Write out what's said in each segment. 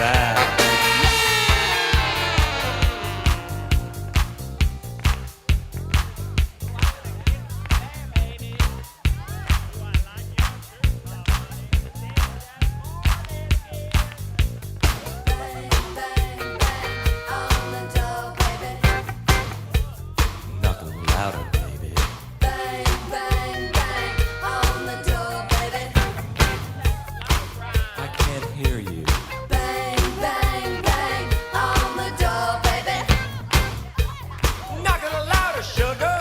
that. Knock a little louder, baby. I can't hear you. Knock a little louder, sugar.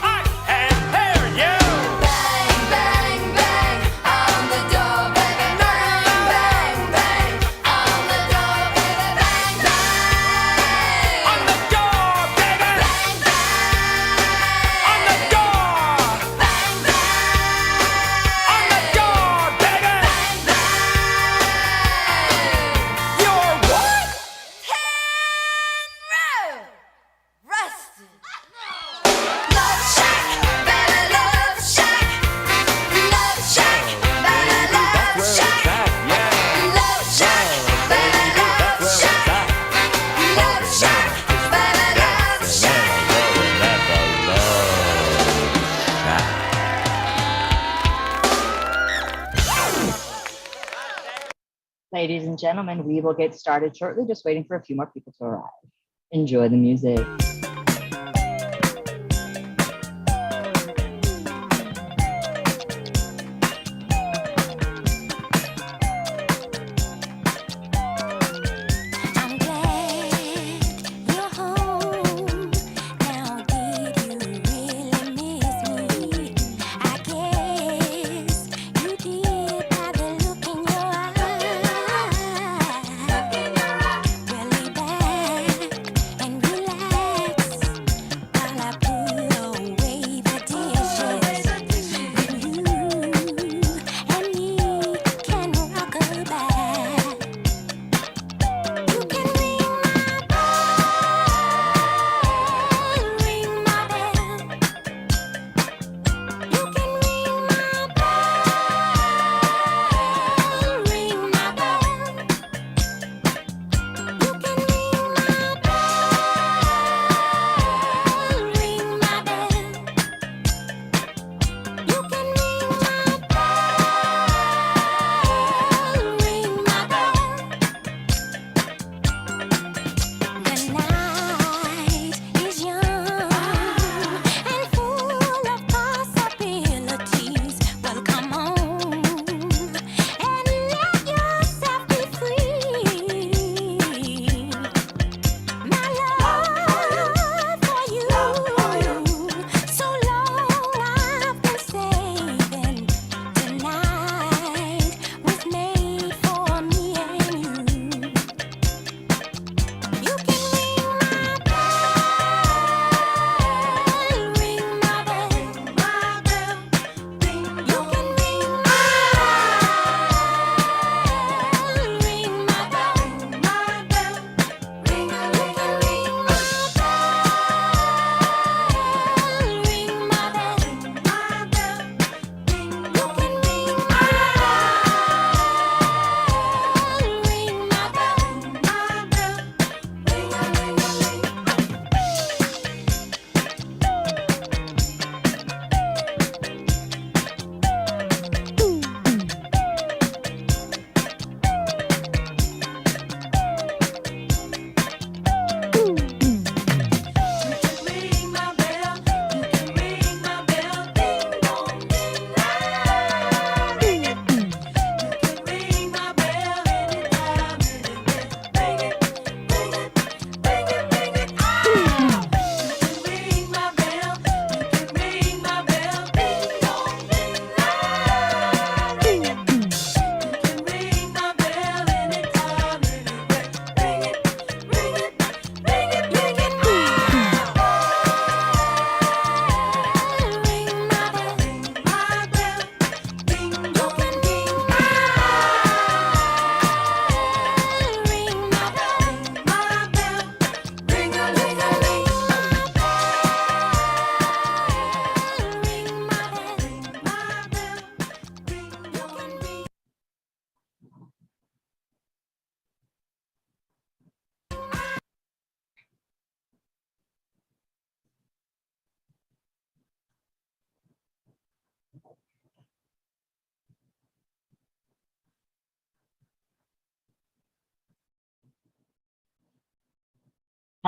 I can't hear you. On the door, baby. On the door. On the door, baby. You're what? That's where it's at, yeah. Ladies and gentlemen, we will get started shortly, just waiting for a few more people to arrive. Enjoy the music. I'm glad you're home. Now, did you really miss me? I guess you did by the look in your eyes. Really back and relax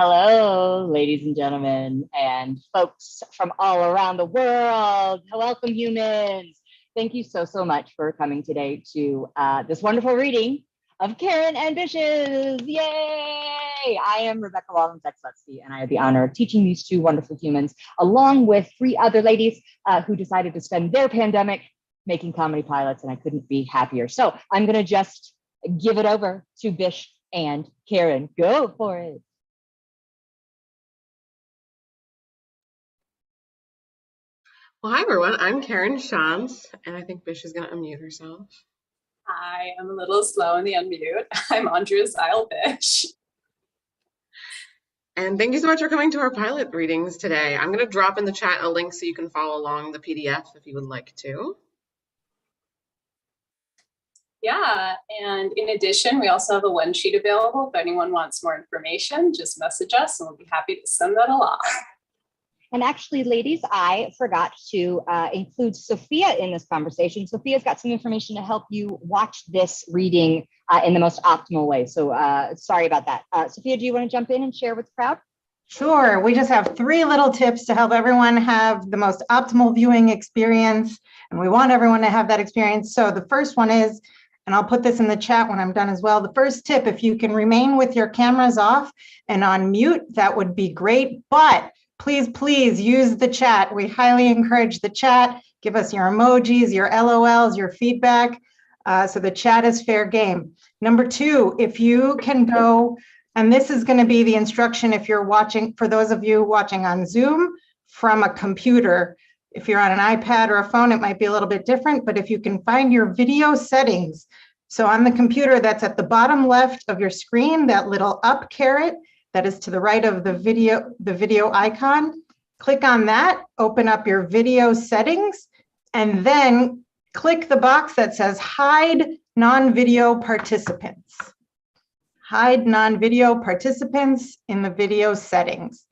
Hello, ladies and gentlemen, and folks from all around the world. Welcome, humans. Thank you so much for coming today to this wonderful reading of Karen and Bishes. Yay! I am Rebecca Wallens-Exletsky, and I have the honor of teaching these two wonderful humans, along with three other ladies who decided to spend their pandemic making comedy pilots, and I couldn't be happier. So I'm going to just give it over to Bish and Karen. Go for it. Well, hi everyone. I'm Karen Shantz, and I think Bish is going to unmute herself. I am a little slow in the unmute. I'm Andrea Zyle-Bish. And thank you so much for coming to our pilot readings today. I'm going to drop in the chat a link so you can follow along the PDF if you would like to. Yeah, and in addition, we also have a one sheet available. If anyone wants more information, just message us and we'll be happy to send that along. And actually, ladies, I forgot to include Sophia in this conversation. Sophia's got some information to help you watch this reading in the most optimal way. So sorry about that. Sophia, do you want to jump in and share with the crowd? Sure. We just have 3 little tips to help everyone have the most optimal viewing experience. And we want everyone to have that experience. So the first one is, and I'll put this in the chat when I'm done as well. The first tip, if you can remain with your cameras off and on mute, that would be great. But please use the chat. We highly encourage the chat. Give us your emojis, your LOLs, your feedback. So the chat is fair game. Number 2, if you can go, and this is going to be the instruction if you're watching, for those of you watching on Zoom from a computer. If you're on an iPad or a phone, it might be a little bit different, but if you can find your video settings. So on the computer, that's at the bottom left of your screen, that little up caret that is to the right of the video icon. Click on that, open up your video settings, and then click the box that says hide non-video participants. Hide non-video participants in the video settings.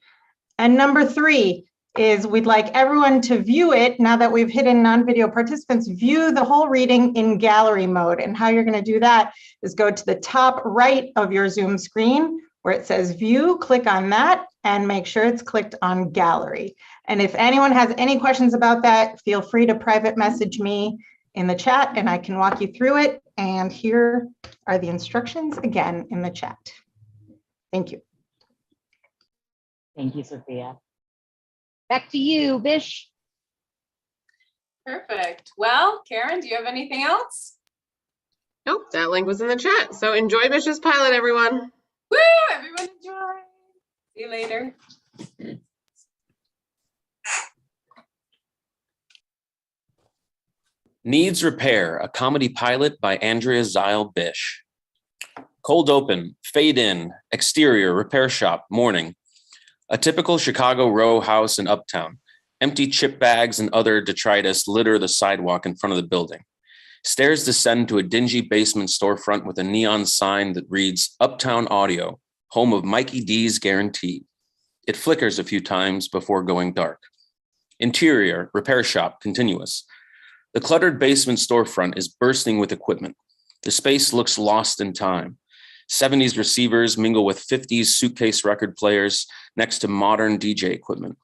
And number 3 is we'd like everyone to view it, now that we've hidden non-video participants, view the whole reading in gallery mode. And how you're going to do that is go to the top right of your Zoom screen where it says view, click on that and make sure it's clicked on gallery. And if anyone has any questions about that, feel free to private message me in the chat and I can walk you through it. And here are the instructions again in the chat. Thank you. Thank you, Sophia. Back to you, Bish. Perfect. Well, Karen, do you have anything else? Nope, that link was in the chat. So enjoy Bish's pilot, everyone. Woo! Everyone enjoy. See you later. Needs Repair, a comedy pilot by Andrea Zyle-Bish. Cold open, fade in, exterior, repair shop, morning. A typical Chicago row house in Uptown. Empty chip bags and other detritus litter the sidewalk in front of the building. Stairs descend to a dingy basement storefront with a neon sign that reads Uptown Audio, home of Mikey D's Guarantee. It flickers a few times before going dark. Interior, repair shop, continuous. The cluttered basement storefront is bursting with equipment. The space looks lost in time. 70s receivers mingle with 50s suitcase record players next to modern DJ equipment.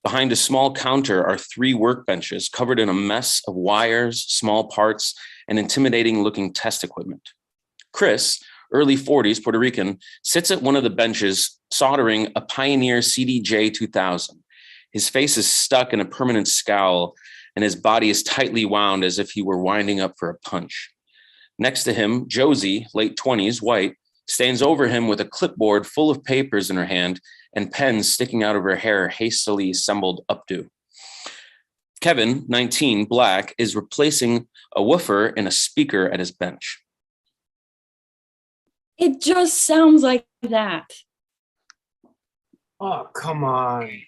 Behind a small counter are 3 workbenches covered in a mess of wires, small parts, and intimidating-looking test equipment. Chris, early 40s, Puerto Rican, sits at one of the benches soldering a Pioneer CDJ 2000. His face is stuck in a permanent scowl, and his body is tightly wound as if he were winding up for a punch. Next to him, Josie, late 20s, white, stands over him with a clipboard full of papers in her hand and pens sticking out of her hair hastily assembled updo. Kevin, 19, black, is replacing a woofer and a speaker at his bench. It just sounds like that. Oh, come on.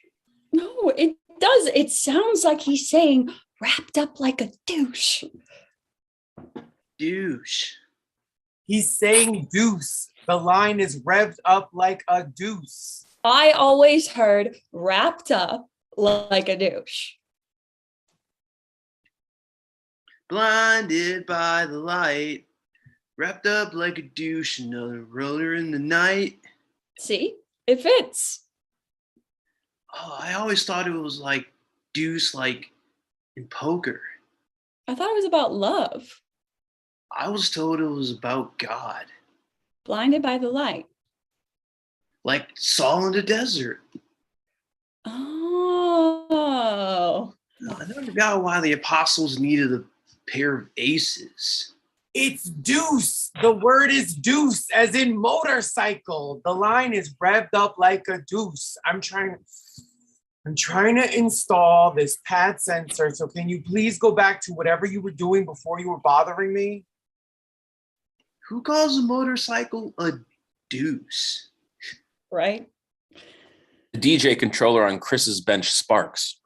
No, it does. It sounds like he's saying wrapped up like a douche. Douche. He's saying deuce. The line is revved up like a deuce. I always heard wrapped up like a douche. Blinded by the light, wrapped up like a douche, another roller in the night. See, It fits. Oh, I always thought it was like deuce, like in poker. I thought it was about love. I was told it was about God, Blinded by the light. like Saul in the desert. Oh. I never got why the apostles needed a pair of aces. It's deuce. The word is deuce, as in motorcycle. The line is revved up like a deuce. I'm trying to install this pad sensor. So can you please go back to whatever you were doing before you were bothering me? Who calls a motorcycle a deuce? Right? The DJ controller on Chris's bench sparks.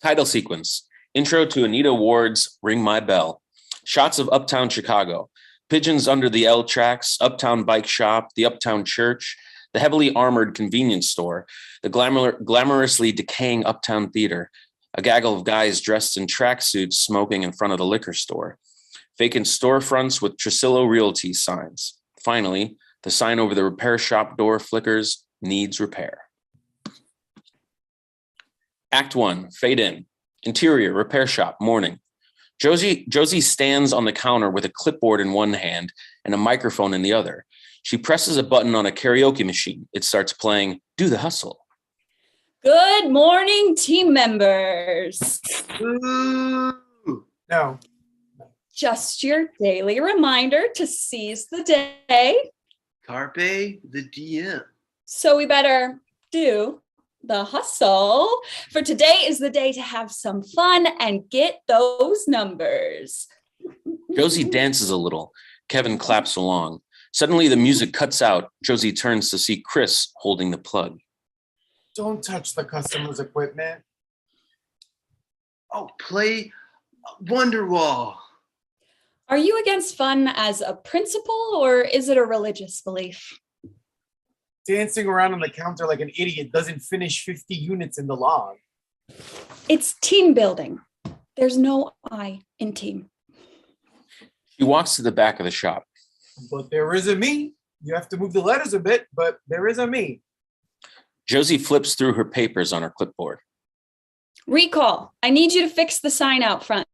Title sequence. Intro to Anita Ward's Ring My Bell. Shots of uptown Chicago. Pigeons under the L tracks, Uptown Bike Shop, the Uptown Church, the heavily armored convenience store, the glamorously decaying Uptown Theater, a gaggle of guys dressed in tracksuits smoking in front of the liquor store, vacant storefronts with Tresillo Realty signs. Finally, the sign over the repair shop door flickers, needs repair. Act 1, fade in. Interior, repair shop, morning. Josie stands on the counter with a clipboard in one hand and a microphone in the other. She presses a button on a karaoke machine. It starts playing Do the Hustle. Good morning, team members. No. Just your daily reminder to seize the day. Carpe the DM. So we better do the hustle. For today is the day to have some fun and get those numbers. Josie dances a little. Kevin claps along. Suddenly the music cuts out. Josie turns to see Chris holding the plug. Don't touch the customer's equipment. Oh, play Wonderwall. Are you against fun as a principle or is it a religious belief? Dancing around on the counter like an idiot doesn't finish 50 units in the log. It's team building. There's no I in team. She walks to the back of the shop. But there is a me. You have to move the letters a bit, but there is a me. Josie flips through her papers on her clipboard. Recall. I need you to fix the sign out front.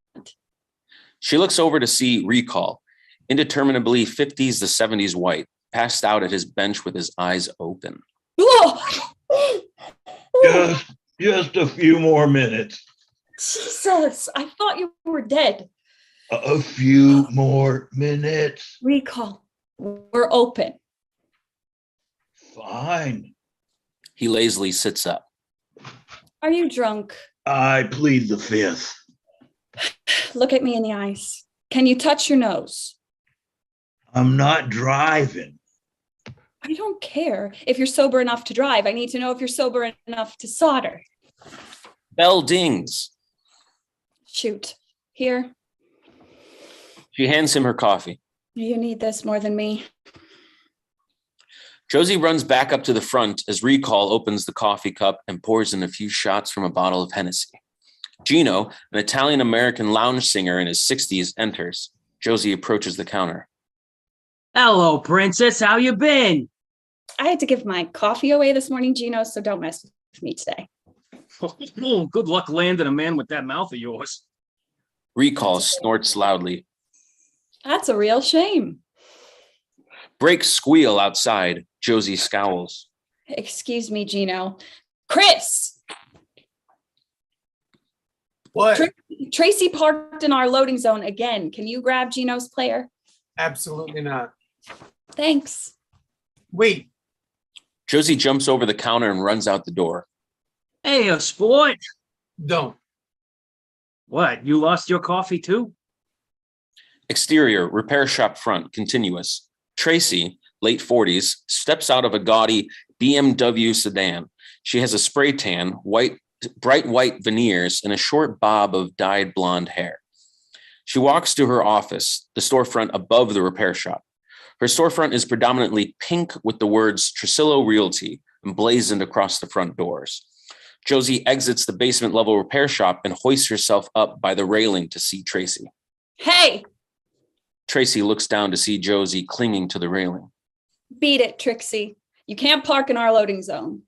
She looks over to see Recall, indeterminably 50s to 70s white, passed out at his bench with his eyes open. Just a few more minutes. Jesus, I thought you were dead. A few more minutes. Recall. We're open. Fine. He lazily sits up. Are you drunk? I plead the fifth. Look at me in the eyes. Can you touch your nose? I'm not driving. I don't care if you're sober enough to drive. I need to know if you're sober enough to solder. Bell dings. Shoot. Here. She hands him her coffee. You need this more than me. Josie runs back up to the front as Recall opens the coffee cup and pours in a few shots from a bottle of Hennessy. Gino, an Italian-American lounge singer in his 60s, enters. Josie approaches the counter. Hello, princess. How you been? I had to give my coffee away this morning, Gino, so don't mess with me today. Oh, good luck landing a man with that mouth of yours. Recall snorts loudly. That's a real shame. Brakes squeal outside. Josie scowls. Excuse me, Gino. Chris! What? Tracy parked in our loading zone again. Can you grab Gino's player? Absolutely not. Thanks. Wait. Josie jumps over the counter and runs out the door. Hey, a sport. Don't. What, you lost your coffee too? Exterior, repair shop front, continuous. Tracy, late 40s, steps out of a gaudy BMW sedan. She has a spray tan, bright white veneers, and a short bob of dyed blonde hair. She walks to her office, the storefront above the repair shop. Her storefront is predominantly pink with the words Tresillo Realty emblazoned across the front doors. Josie exits the basement level repair shop and hoists herself up by the railing to see Tracy. Hey! Tracy looks down to see Josie clinging to the railing. Beat it, Trixie. You can't park in our loading zone.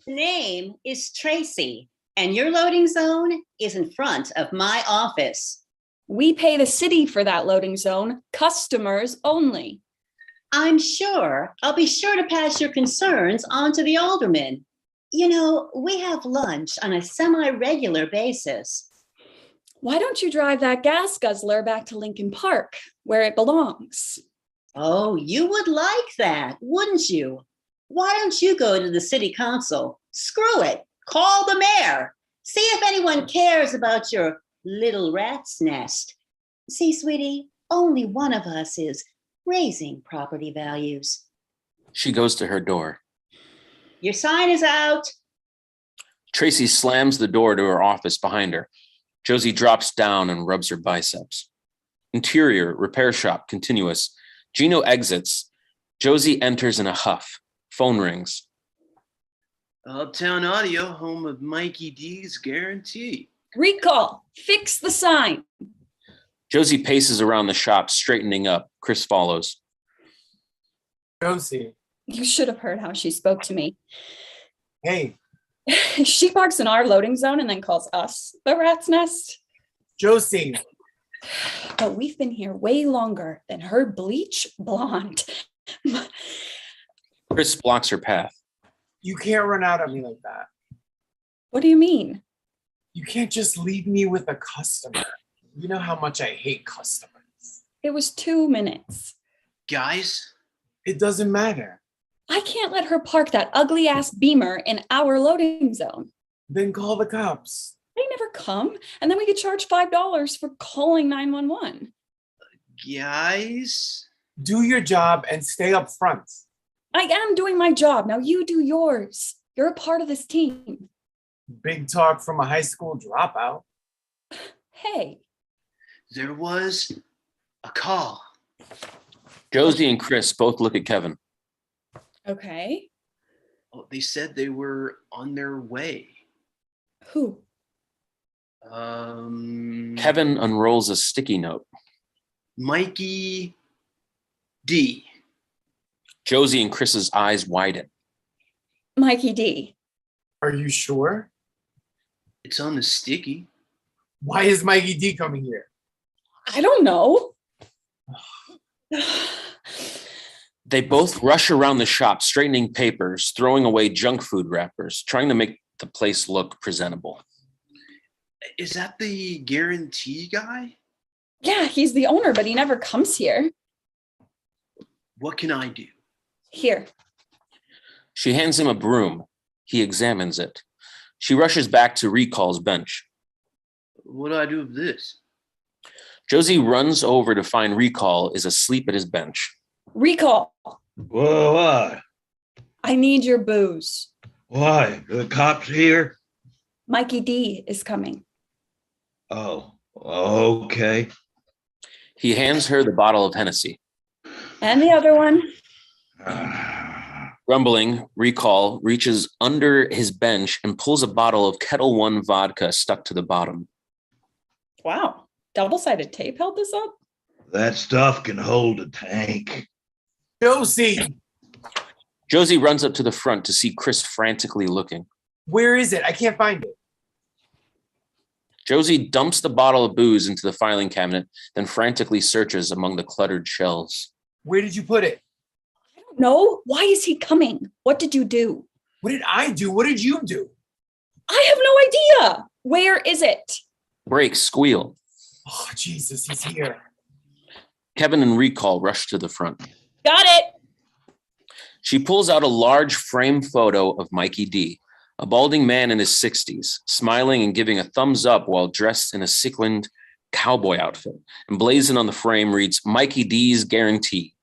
Name is Tracy, and your loading zone is in front of my office. We pay the city for that loading zone, customers only. I'm sure I'll be sure to pass your concerns on to the alderman. You know, we have lunch on a semi-regular basis. Why don't you drive that gas guzzler back to Lincoln Park, where it belongs? Oh, you would like that, wouldn't you? Why don't you go to the city council? Screw it. Call the mayor. See if anyone cares about your little rat's nest. See, sweetie, only one of us is raising property values. She goes to her door. Your sign is out. Tracy slams the door to her office behind her. Josie drops down and rubs her biceps. Interior, repair shop, continuous. Gino exits. Josie enters in a huff. Phone rings. Uptown Audio, home of Mikey D's Guarantee. Recall, fix the sign. Josie paces around the shop, straightening up. Chris follows. Josie, You should have heard how she spoke to me. hey, She parks in our loading zone and then calls us the rat's nest. Josie, But we've been here way longer than her bleach blonde. Chris blocks her path. you can't run out on me like that. What do you mean? You can't just leave me with a customer. You know how much I hate customers. It was 2 minutes. Guys, It doesn't matter. I can't let her park that ugly ass Beamer in our loading zone. Then call the cops. They never come, and then we get charged $5 for calling 911. guys. Do your job and stay up front. I am doing my job. Now you do yours. You're a part of this team. Big talk from a high school dropout. Hey, There was a call. Josie and Chris both look at Kevin. okay. Oh, they said they were on their way. Who? Kevin unrolls a sticky note. Mikey D. Josie and Chris's eyes widen. Mikey D. Are you sure? It's on the sticky. Why is Mikey D coming here? I don't know. They both rush around the shop, straightening papers, throwing away junk food wrappers, trying to make the place look presentable. Is that the guarantee guy? Yeah, he's the owner, but he never comes here. What can I do? Here. She hands him a broom. He examines it. She rushes back to Recall's bench. What do I do with this? Josie runs over to find Recall is asleep at his bench. Recall. Whoa, why? I need your booze. Why? The cops here? Mikey D is coming. Oh, okay. He hands her the bottle of Hennessy. And the other one. Grumbling, Recall reaches under his bench and pulls a bottle of Kettle One vodka stuck to the bottom. Wow. Double-sided tape held this up? That stuff can hold a tank. Josie, Josie runs up to the front to see Chris frantically looking. where is it? I can't find it. Josie dumps the bottle of booze into the filing cabinet, then frantically searches among the cluttered shelves. Where did you put it? I don't know. Why is he coming? What did you do? What did I do? What did you do? I have no idea. Where is it? Break, squeal. Oh, Jesus, he's here. Kevin and Recall rush to the front. Got it. She pulls out a large frame photo of Mikey D, a balding man in his 60s, smiling and giving a thumbs up while dressed in a sequined cowboy outfit. Emblazoned on the frame reads, Mikey D's Guarantee.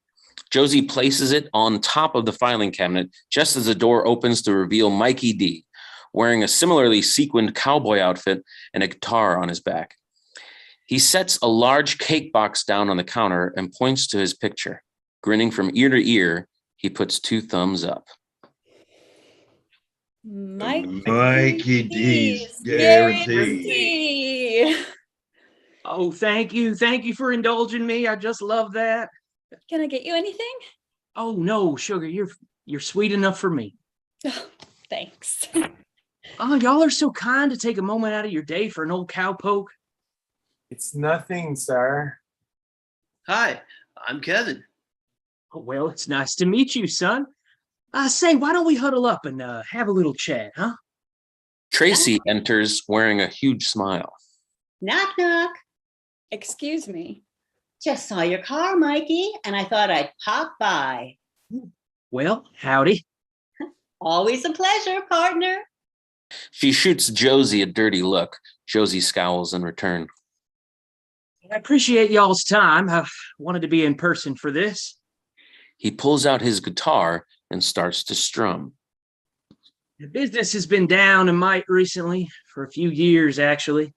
Josie places it on top of the filing cabinet just as the door opens to reveal Mikey D, wearing a similarly sequined cowboy outfit and a guitar on his back. He sets a large cake box down on the counter and points to his picture. Grinning from ear to ear, he puts 2 thumbs up. Mikey D's Guarantee. Oh, thank you. Thank you for indulging me. I just love that. Can I get you anything? Oh no, sugar, you're sweet enough for me. Oh, thanks. Oh, y'all are so kind to take a moment out of your day for an old cowpoke. It's nothing, sir. Hi, I'm Kevin. Oh, well, it's nice to meet you, son. Say, why don't we huddle up and have a little chat, huh? Tracy enters wearing a huge smile. Knock, knock. Excuse me. Just saw your car, Mikey, and I thought I'd pop by. Well, howdy. Always a pleasure, partner. She shoots Josie a dirty look. Josie scowls in return. I appreciate y'all's time. I wanted to be in person for this. He pulls out his guitar and starts to strum. The business has been down a mite recently, for a few years, actually.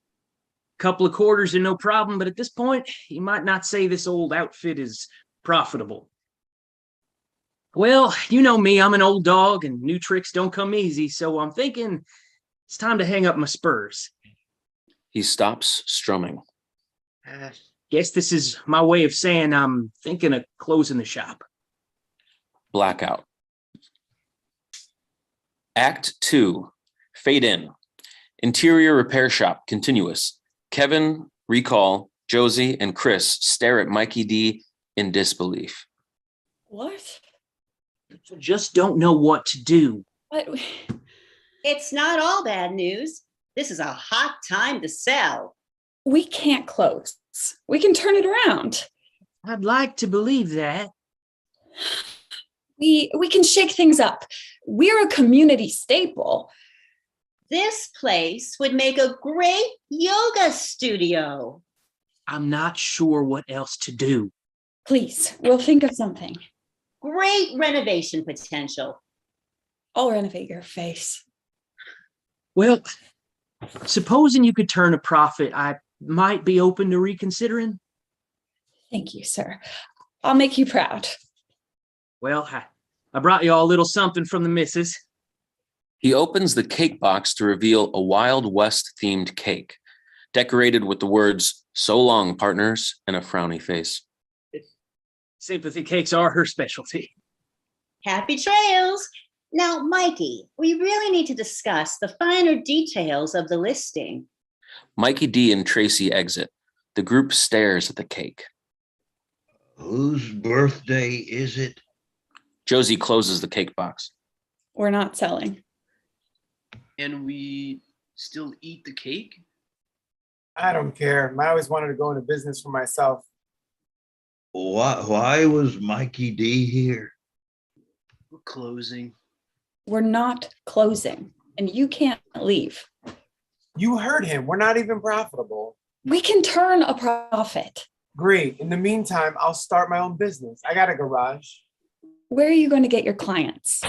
Couple of quarters and no problem, but at this point, you might not say this old outfit is profitable. Well, you know me, I'm an old dog and new tricks don't come easy, so I'm thinking it's time to hang up my spurs. He stops strumming. Guess this is my way of saying I'm thinking of closing the shop. Blackout. Act 2. Fade in. Interior repair shop continuous. Kevin, Recall, Josie, and Chris stare at Mikey D in disbelief. What? Just don't know what to do. What? It's not all bad news. This is a hot time to sell. We can't close. We can turn it around. I'd like to believe that. We can shake things up. We're a community staple. This place would make a great yoga studio. I'm not sure what else to do. Please, we'll think of something. Great renovation potential. I'll renovate your face. Well, supposing you could turn a profit, I might be open to reconsidering. Thank you, sir. I'll make you proud. Well, I brought you all a little something from the missus. He opens the cake box to reveal a Wild West themed cake, decorated with the words, "So long, partners," and a frowny face. Sympathy cakes are her specialty. Happy trails. Now, Mikey, we really need to discuss the finer details of the listing. Mikey D and Tracy exit. The group stares at the cake. Whose birthday is it? Josie closes the cake box. We're not selling. And we still eat the cake? I don't care. I always wanted to go into business for myself. Why was Mikey D here? We're closing. We're not closing, and you can't leave. You heard him. We're not even profitable. We can turn a profit. Great. In the meantime, I'll start my own business. I got a garage. Where are you going to get your clients?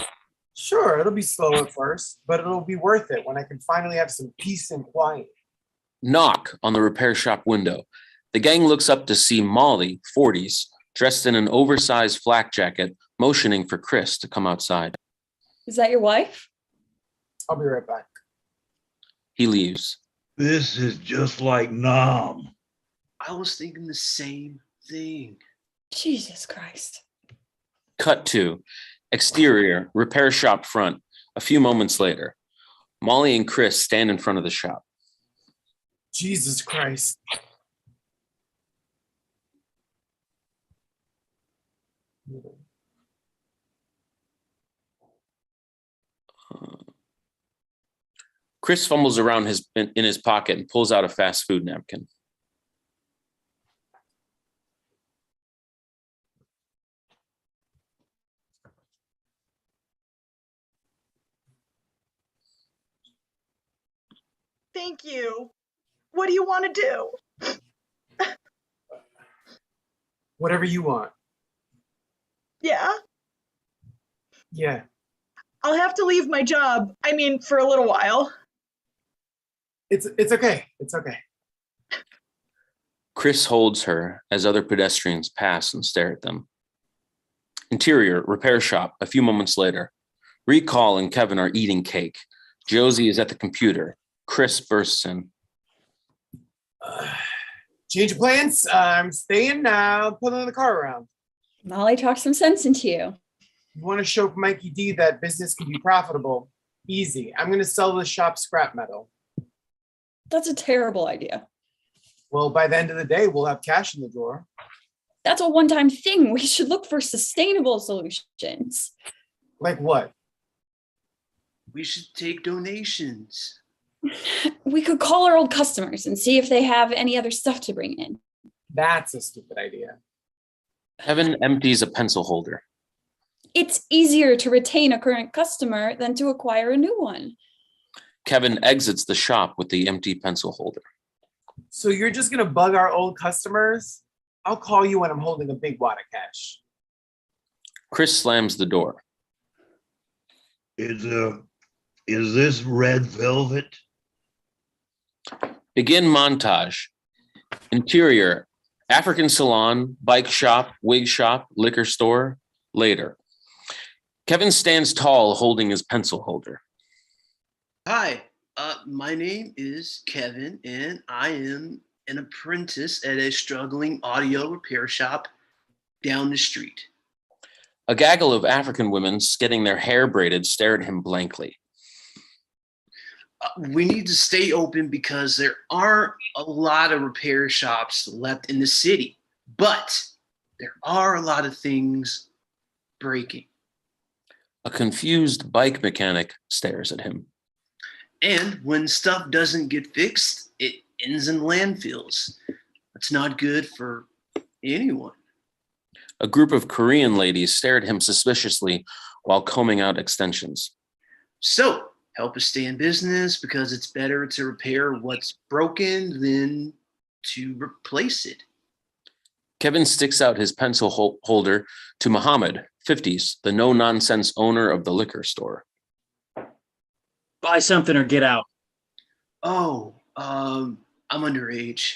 Sure, it'll be slow at first, but it'll be worth it when I can finally have some peace and quiet. Knock on the repair shop window. The gang looks up to see Molly, 40s, dressed in an oversized flak jacket, motioning for Chris to come outside. Is that your wife? I'll be right back. He leaves. This is just like Nam. I was thinking the same thing. Jesus Christ. Cut to exterior, repair shop front. A few moments later, Molly and Chris stand in front of the shop. Jesus Christ. Chris fumbles around in his pocket and pulls out a fast food napkin. Thank you. What do you want to do? Whatever you want. Yeah, Yeah. I'll have to leave my job. I mean, for a little while. It's okay. It's okay. Chris holds her as other pedestrians pass and stare at them. Interior, repair shop. A few moments later, Recall and Kevin are eating cake. Josie is at the computer. Chris bursts in. Change of plans. I'm staying now. Pulling the car around. Molly talked some sense into you. You want to show Mikey D that business can be profitable? Easy. I'm going to sell the shop scrap metal. That's a terrible idea. Well, by the end of the day, we'll have cash in the drawer. That's a one-time thing. We should look for sustainable solutions. Like what? We should take donations. We could call our old customers and see if they have any other stuff to bring in. That's a stupid idea. Kevin empties a pencil holder. It's easier to retain a current customer than to acquire a new one. Kevin exits the shop with the empty pencil holder. So you're just going to bug our old customers? I'll call you when I'm holding a big wad of cash. Chris slams the door. Is this red velvet? Begin montage. Interior, African salon, bike shop, wig shop, liquor store. Later. Kevin stands tall holding his pencil holder. Hi, my name is Kevin, and I am an apprentice at a struggling audio repair shop down the street. A gaggle of African women getting their hair braided stare at him blankly. We need to stay open because there aren't a lot of repair shops left in the city, but there are a lot of things breaking. A confused bike mechanic stares at him. And when stuff doesn't get fixed, it ends in landfills. That's not good for anyone. A group of Korean ladies stare at him suspiciously while combing out extensions. So, help us stay in business because it's better to repair what's broken than to replace it. Kevin sticks out his pencil holder to Muhammad, 50s, the no-nonsense owner of the liquor store. Buy something or get out. Oh, I'm underage.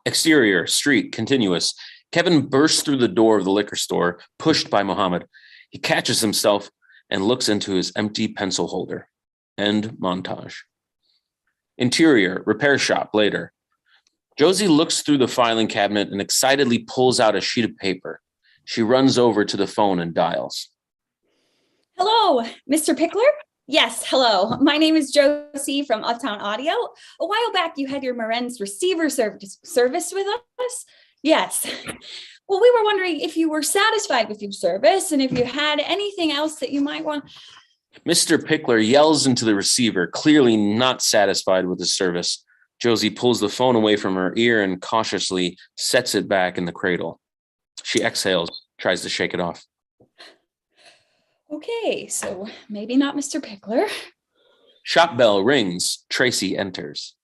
Exterior, street, continuous. Kevin bursts through the door of the liquor store, pushed by Muhammad. He catches himself and looks into his empty pencil holder. End montage. Interior, repair shop, later. Josie looks through the filing cabinet and excitedly pulls out a sheet of paper. She runs over to the phone and dials. Hello, Mr. Pickler? Yes, hello. My name is Josie from Uptown Audio. A while back, you had your Maren's receiver service with us? Yes. Well, we were wondering if you were satisfied with your service and if you had anything else that you might want. Mr. Pickler yells into the receiver, clearly not satisfied with his service. Josie pulls the phone away from her ear and cautiously sets it back in the cradle. She exhales, tries to shake it off. Okay, so maybe not Mr. Pickler. Shop bell rings. Tracy enters.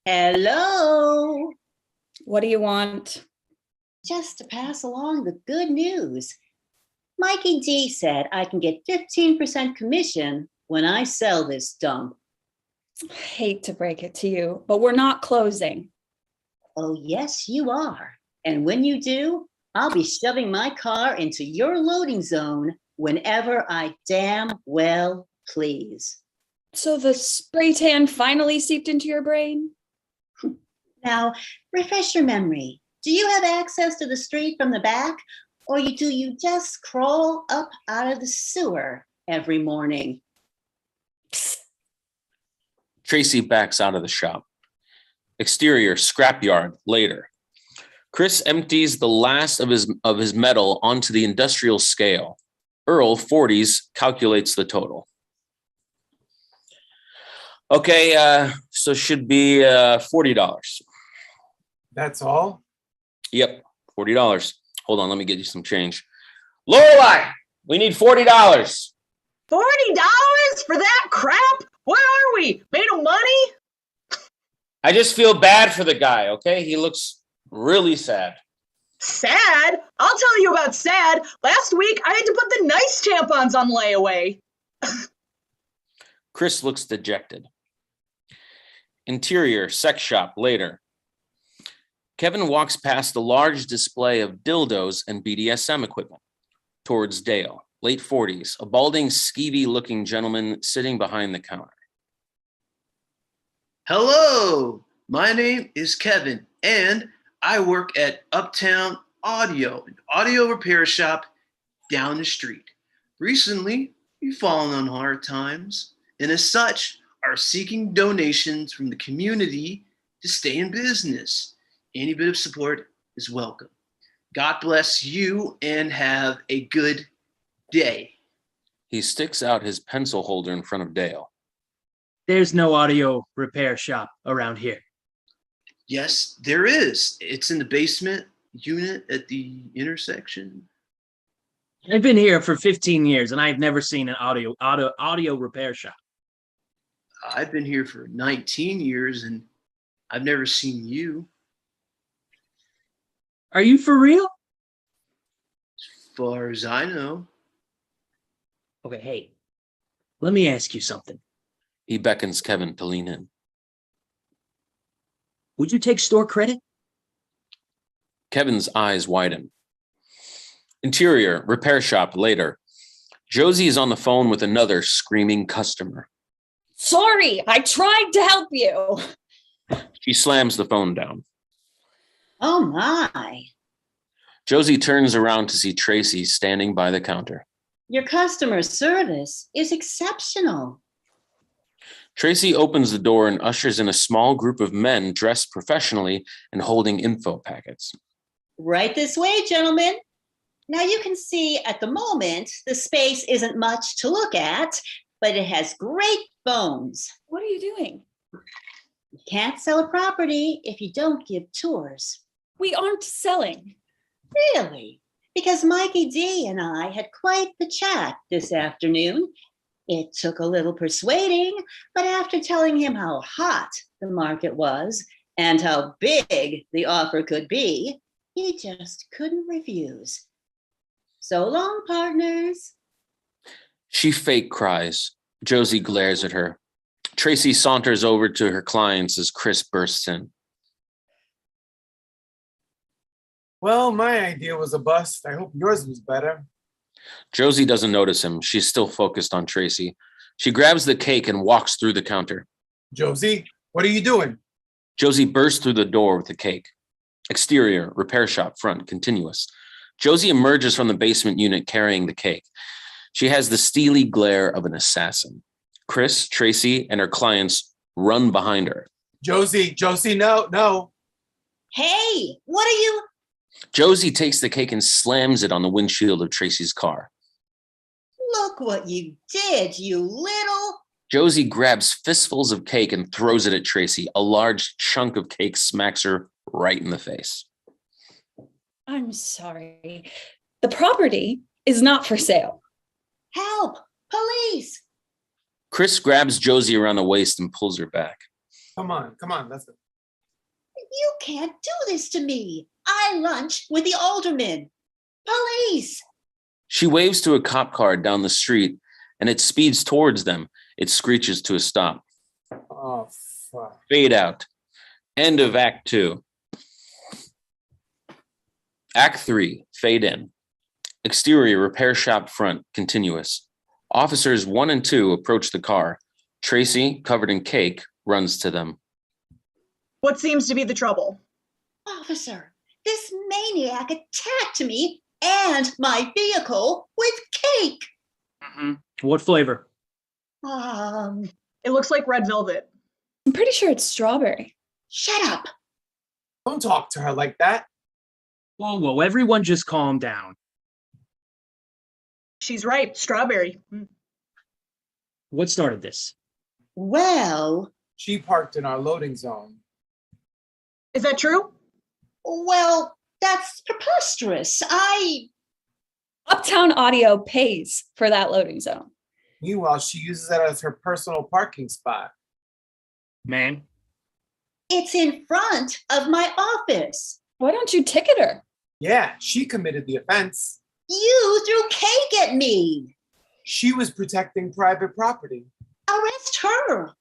Hello. What do you want? Just to pass along the good news. Mikey D said I can get 15% commission when I sell this dump. I hate to break it to you, but we're not closing. Oh, yes, you are. And when you do, I'll be shoving my car into your loading zone whenever I damn well please. So the spray tan finally seeped into your brain? Now, refresh your memory. Do you have access to the street from the back, or do you just crawl up out of the sewer every morning? Tracy backs out of the shop. Exterior, scrapyard, later. Chris empties the last of his metal onto the industrial scale. Earl, 40s, calculates the total. Okay, so should be $40. That's all? Yep, $40. Hold on, let me get you some change. Lorelai, we need $40. $40 for that crap? Where are we? Made of money? I just feel bad for the guy, okay? He looks really sad. Sad? I'll tell you about sad. Last week, I had to put the nice tampons on layaway. Chris looks dejected. Interior, sex shop, later. Kevin walks past the large display of dildos and BDSM equipment towards Dale, late 40s, a balding, skeevy-looking gentleman sitting behind the counter. Hello, my name is Kevin, and I work at Uptown audio, an audio repair shop down the street. Recently, we've fallen on hard times, and as such, are seeking donations from the community to stay in business. Any bit of support is welcome. God bless you and have a good day. He sticks out his pencil holder in front of Dale. There's no audio repair shop around here. Yes, there is. It's in the basement unit at the intersection. I've been here for 15 years and I've never seen an audio repair shop. I've been here for 19 years and I've never seen you. Are you for real? As far as I know. Okay, hey, let me ask you something. He beckons Kevin to lean in. Would you take store credit? Kevin's eyes widen. Interior, repair shop later. Josie is on the phone with another screaming customer. Sorry, I tried to help you. She slams the phone down. Oh my. Josie turns around to see Tracy standing by the counter. Your customer service is exceptional. Tracy opens the door and ushers in a small group of men dressed professionally and holding info packets. Right this way, gentlemen. Now you can see at the moment, the space isn't much to look at, but it has great bones. What are you doing? You can't sell a property if you don't give tours. We aren't selling. Really? Because Mikey D and I had quite the chat this afternoon. It took a little persuading, but after telling him how hot the market was and how big the offer could be, he just couldn't refuse. So long, partners. She fake cries. Josie glares at her. Tracy saunters over to her clients as Chris bursts in. Well, my idea was a bust. I hope yours was better. Josie doesn't notice him. She's still focused on Tracy. She grabs the cake and walks through the counter. Josie, what are you doing? Josie bursts through the door with the cake. Exterior, repair shop, front, continuous. Josie emerges from the basement unit carrying the cake. She has the steely glare of an assassin. Chris, Tracy, and her clients run behind her. Josie, no. Hey, what are you? Josie takes the cake and slams it on the windshield of Tracy's car. Look what you did, you little. Josie grabs fistfuls of cake and throws it at Tracy. A large chunk of cake smacks her right in the face. I'm sorry. The property is not for sale. Help! Police! Chris grabs Josie around the waist and pulls her back. Come on, let's go. You can't do this to me. I lunch with the alderman. Police! She waves to a cop car down the street, and it speeds towards them. It screeches to a stop. Oh, fuck. Fade out. End of Act 2. Act 3, fade in. Exterior, repair shop front, continuous. Officers 1 and 2 approach the car. Tracy, covered in cake, runs to them. What seems to be the trouble? Officer, this maniac attacked me and my vehicle with cake. What flavor? It looks like red velvet. I'm pretty sure it's strawberry. Shut up. Don't talk to her like that. Whoa, everyone just calm down. She's right, strawberry. What started this? Well, She parked in our loading zone. Is that true? well, that's preposterous. Uptown Audio pays for that loading zone. Meanwhile, she uses it as her personal parking spot. Man, It's in front of my office. Why don't you ticket her? Yeah, she committed the offense. You threw cake at me. She was protecting private property. Arrest her.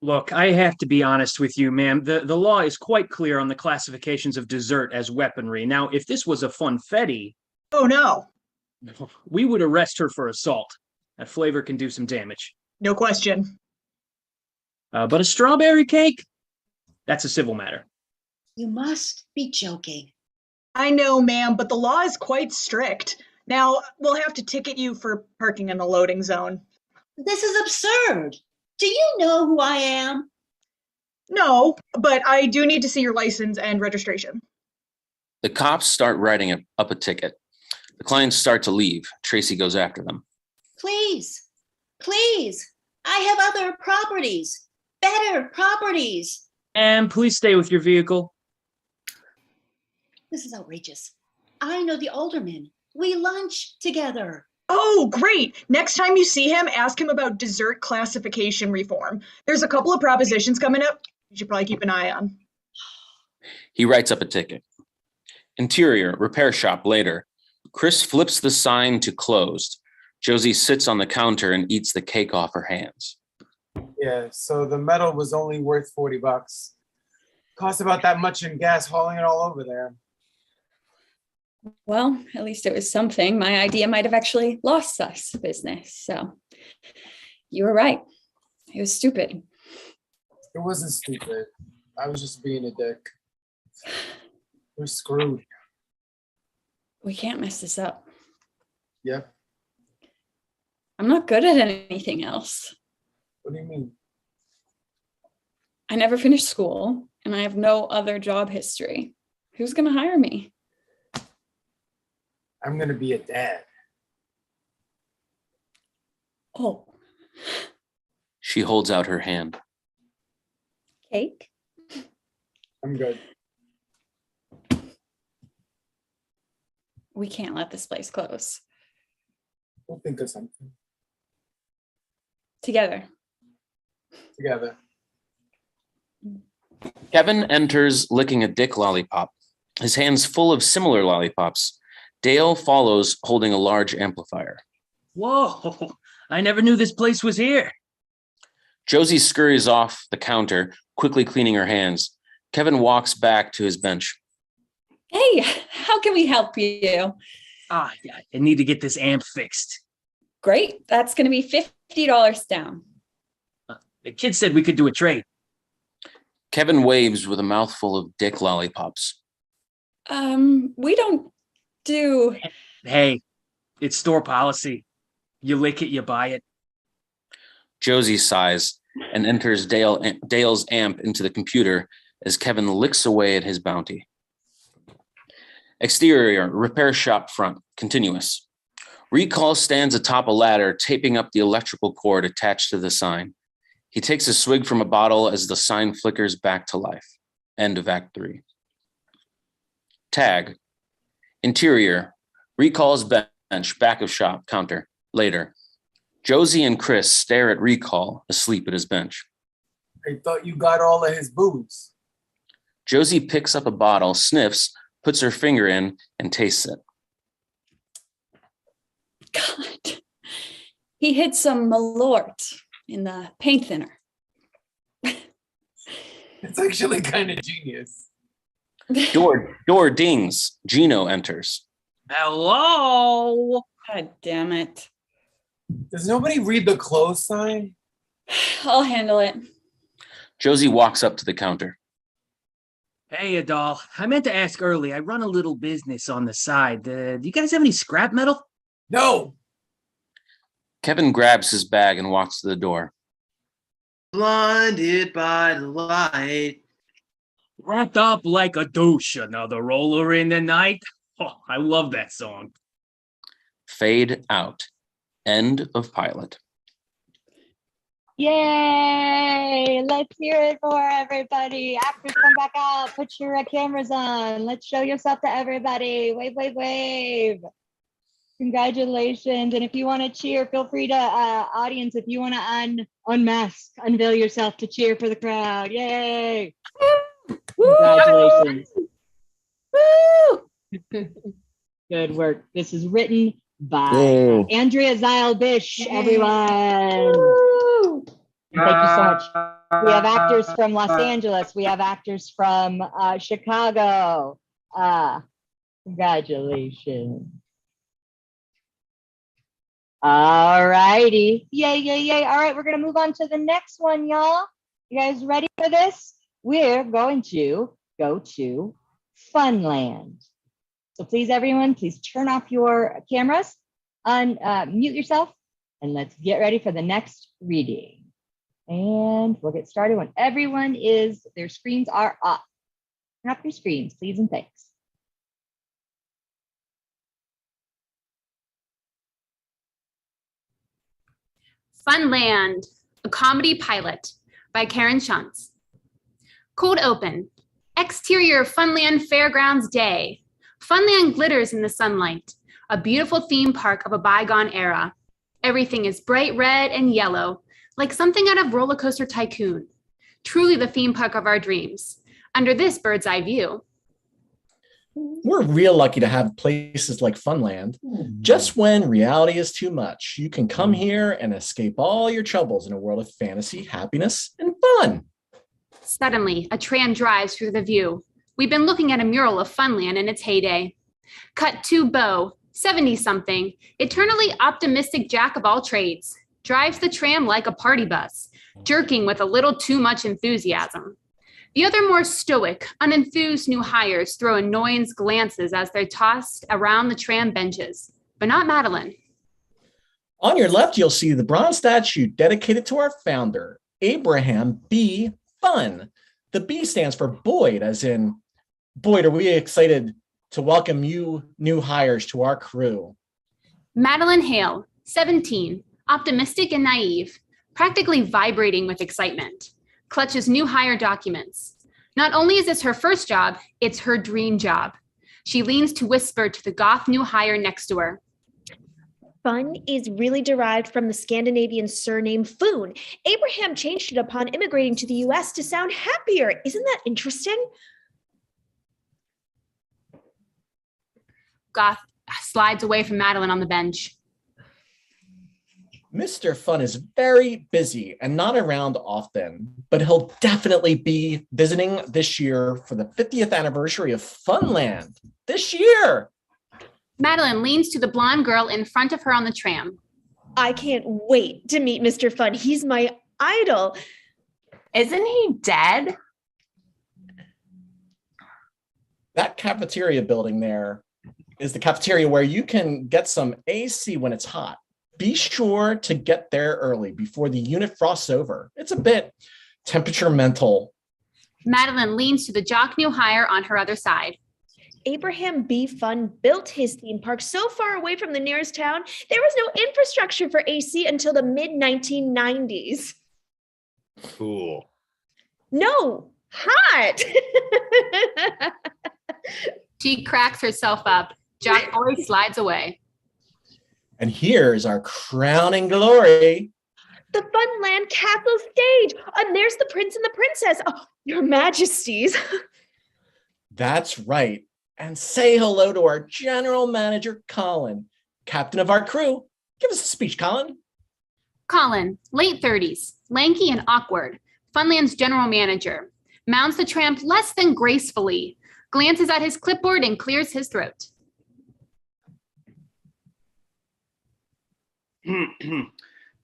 look, I have to be honest with you, ma'am. The law is quite clear on the classifications of dessert as weaponry. Now, if this was a funfetti, Oh no, we would arrest her for assault. That flavor can do some damage. no question. But a strawberry cake? That's a civil matter. You must be joking. I know, ma'am, but the law is quite strict. Now, we'll have to ticket you for parking in the loading zone. This is absurd. Do you know who I am? No, but I do need to see your license and registration. The cops start writing up a ticket. The clients start to leave. Tracy goes after them. Please, please. I have other properties, better properties. And please stay with your vehicle. This is outrageous. I know the alderman. We lunch together. Oh, great. Next time you see him, ask him about dessert classification reform. There's a couple of propositions coming up you should probably keep an eye on. He writes up a ticket. Interior, repair shop later. Chris flips the sign to closed. Josie sits on the counter and eats the cake off her hands. Yeah, so the metal was only worth $40. Cost about that much in gas hauling it all over there. Well, at least it was something. My idea might have actually lost us business. So you were right. It was stupid. It wasn't stupid. I was just being a dick. We're screwed. We can't mess this up. Yep. I'm not good at anything else. What do you mean? I never finished school and I have no other job history. Who's going to hire me? I'm going to be a dad. Oh. She holds out her hand. Cake? I'm good. We can't let this place close. We'll think of something. Together. Together. Kevin enters licking a dick lollipop, his hands full of similar lollipops. Dale follows holding a large amplifier. Whoa, I never knew this place was here. Josie scurries off the counter, quickly cleaning her hands. Kevin walks back to his bench. Hey, how can we help you? I need to get this amp fixed. Great. That's going to be $50 down. The kid said we could do a trade. Kevin waves with a mouthful of dick lollipops. We don't do... Hey, it's store policy. You lick it, you buy it. Josie sighs and enters Dale's amp into the computer as Kevin licks away at his bounty. Exterior, repair shop front, continuous. Recall stands atop a ladder, taping up the electrical cord attached to the sign. He takes a swig from a bottle as the sign flickers back to life. End of Act 3. Tag. Interior. Recall's bench, back of shop, counter. Later. Josie and Chris stare at Recall, asleep at his bench. I thought you got all of his booze. Josie picks up a bottle, sniffs, puts her finger in, and tastes it. God. He hid some Malort in the paint thinner. It's actually kind of genius. Door dings. Gino enters. Hello. God damn it. Does nobody read the close sign? I'll handle it. Josie walks up to the counter. Hey, Adal. I meant to ask early. I run a little business on the side. Do you guys have any scrap metal? No. Kevin grabs his bag and walks to the door. Blinded by the light. Wrapped up like a douche, another roller in the night. Oh, I love that song. Fade out. End of pilot. Yay! Let's hear it for everybody. Actors, come back out. Put your cameras on. Let's show yourself to everybody. Wave, wave, wave. Congratulations. And if you want to cheer, feel free to, audience, if you want to unmask, unveil yourself to cheer for the crowd. Yay! Congratulations. Woo! Good work. This is written by Andrea Zile-Bish, everyone. Woo! Thank you so much. We have actors from Los Angeles. We have actors from Chicago. Congratulations. All righty. Yay, yay, yay. All right, we're going to move on to the next one, y'all. You guys ready for this? We're going to go to Funland. So please, everyone, please turn off your cameras, mute yourself, and let's get ready for the next reading. And we'll get started when their screens are up. Turn off your screens, please and thanks. Funland, a comedy pilot by Karen Shuntz. Cold open. Exterior Funland Fairgrounds Day. Funland glitters in the sunlight, a beautiful theme park of a bygone era. Everything is bright red and yellow, like something out of Roller Coaster Tycoon. Truly the theme park of our dreams, under this bird's eye view. We're real lucky to have places like Funland. Just when reality is too much, you can come here and escape all your troubles in a world of fantasy, happiness, and fun. Suddenly, a tram drives through the view. We've been looking at a mural of Funland in its heyday. Cut to Beau, 70-something, eternally optimistic jack of all trades, drives the tram like a party bus, jerking with a little too much enthusiasm. The other more stoic, unenthused new hires throw annoyance glances as they're tossed around the tram benches, but not Madeline. On your left, you'll see the bronze statue dedicated to our founder, Abraham B. Fun. The B stands for Boyd, as in, Boyd, are we excited to welcome you new hires to our crew? Madeline Hale, 17, optimistic and naive, practically vibrating with excitement, clutches new hire documents. Not only is this her first job, it's her dream job. She leans to whisper to the goth new hire next to her. Fun is really derived from the Scandinavian surname Foon. Abraham changed it upon immigrating to the US to sound happier. Isn't that interesting? Goth slides away from Madeline on the bench. Mr. Fun is very busy and not around often, but he'll definitely be visiting this year for the 50th anniversary of Funland. This year! Madeline leans to the blonde girl in front of her on the tram. I can't wait to meet Mr. Fun. He's my idol. Isn't he dead? That cafeteria building there is the cafeteria where you can get some AC when it's hot. Be sure to get there early before the unit frosts over. It's a bit temperamental. Madeline leans to the jock new hire on her other side. Abraham B. Fun built his theme park so far away from the nearest town, there was no infrastructure for AC until the mid-1990s. Cool. No, hot. She cracks herself up. Jock boy slides away. And here's our crowning glory. The Funland Castle stage. And there's the prince and the princess. Oh, your majesties. That's right. And say hello to our general manager, Colin, captain of our crew. Give us a speech, Colin. Colin, late 30s, lanky and awkward, Funland's general manager, mounts the tram less than gracefully, glances at his clipboard and clears his throat.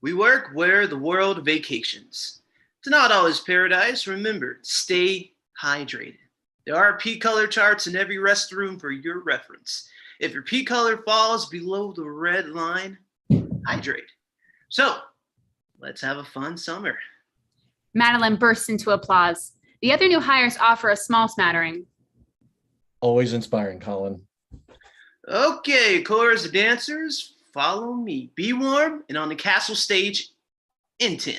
We work where the world vacations. It's not always paradise. Remember, stay hydrated. There are peak color charts in every restroom for your reference. If your peak color falls below the red line, hydrate. So, let's have a fun summer. Madeline bursts into applause. The other new hires offer a small smattering. Always inspiring, Colin. Okay, chorus of dancers, follow me. Be warm and on the castle stage in 10.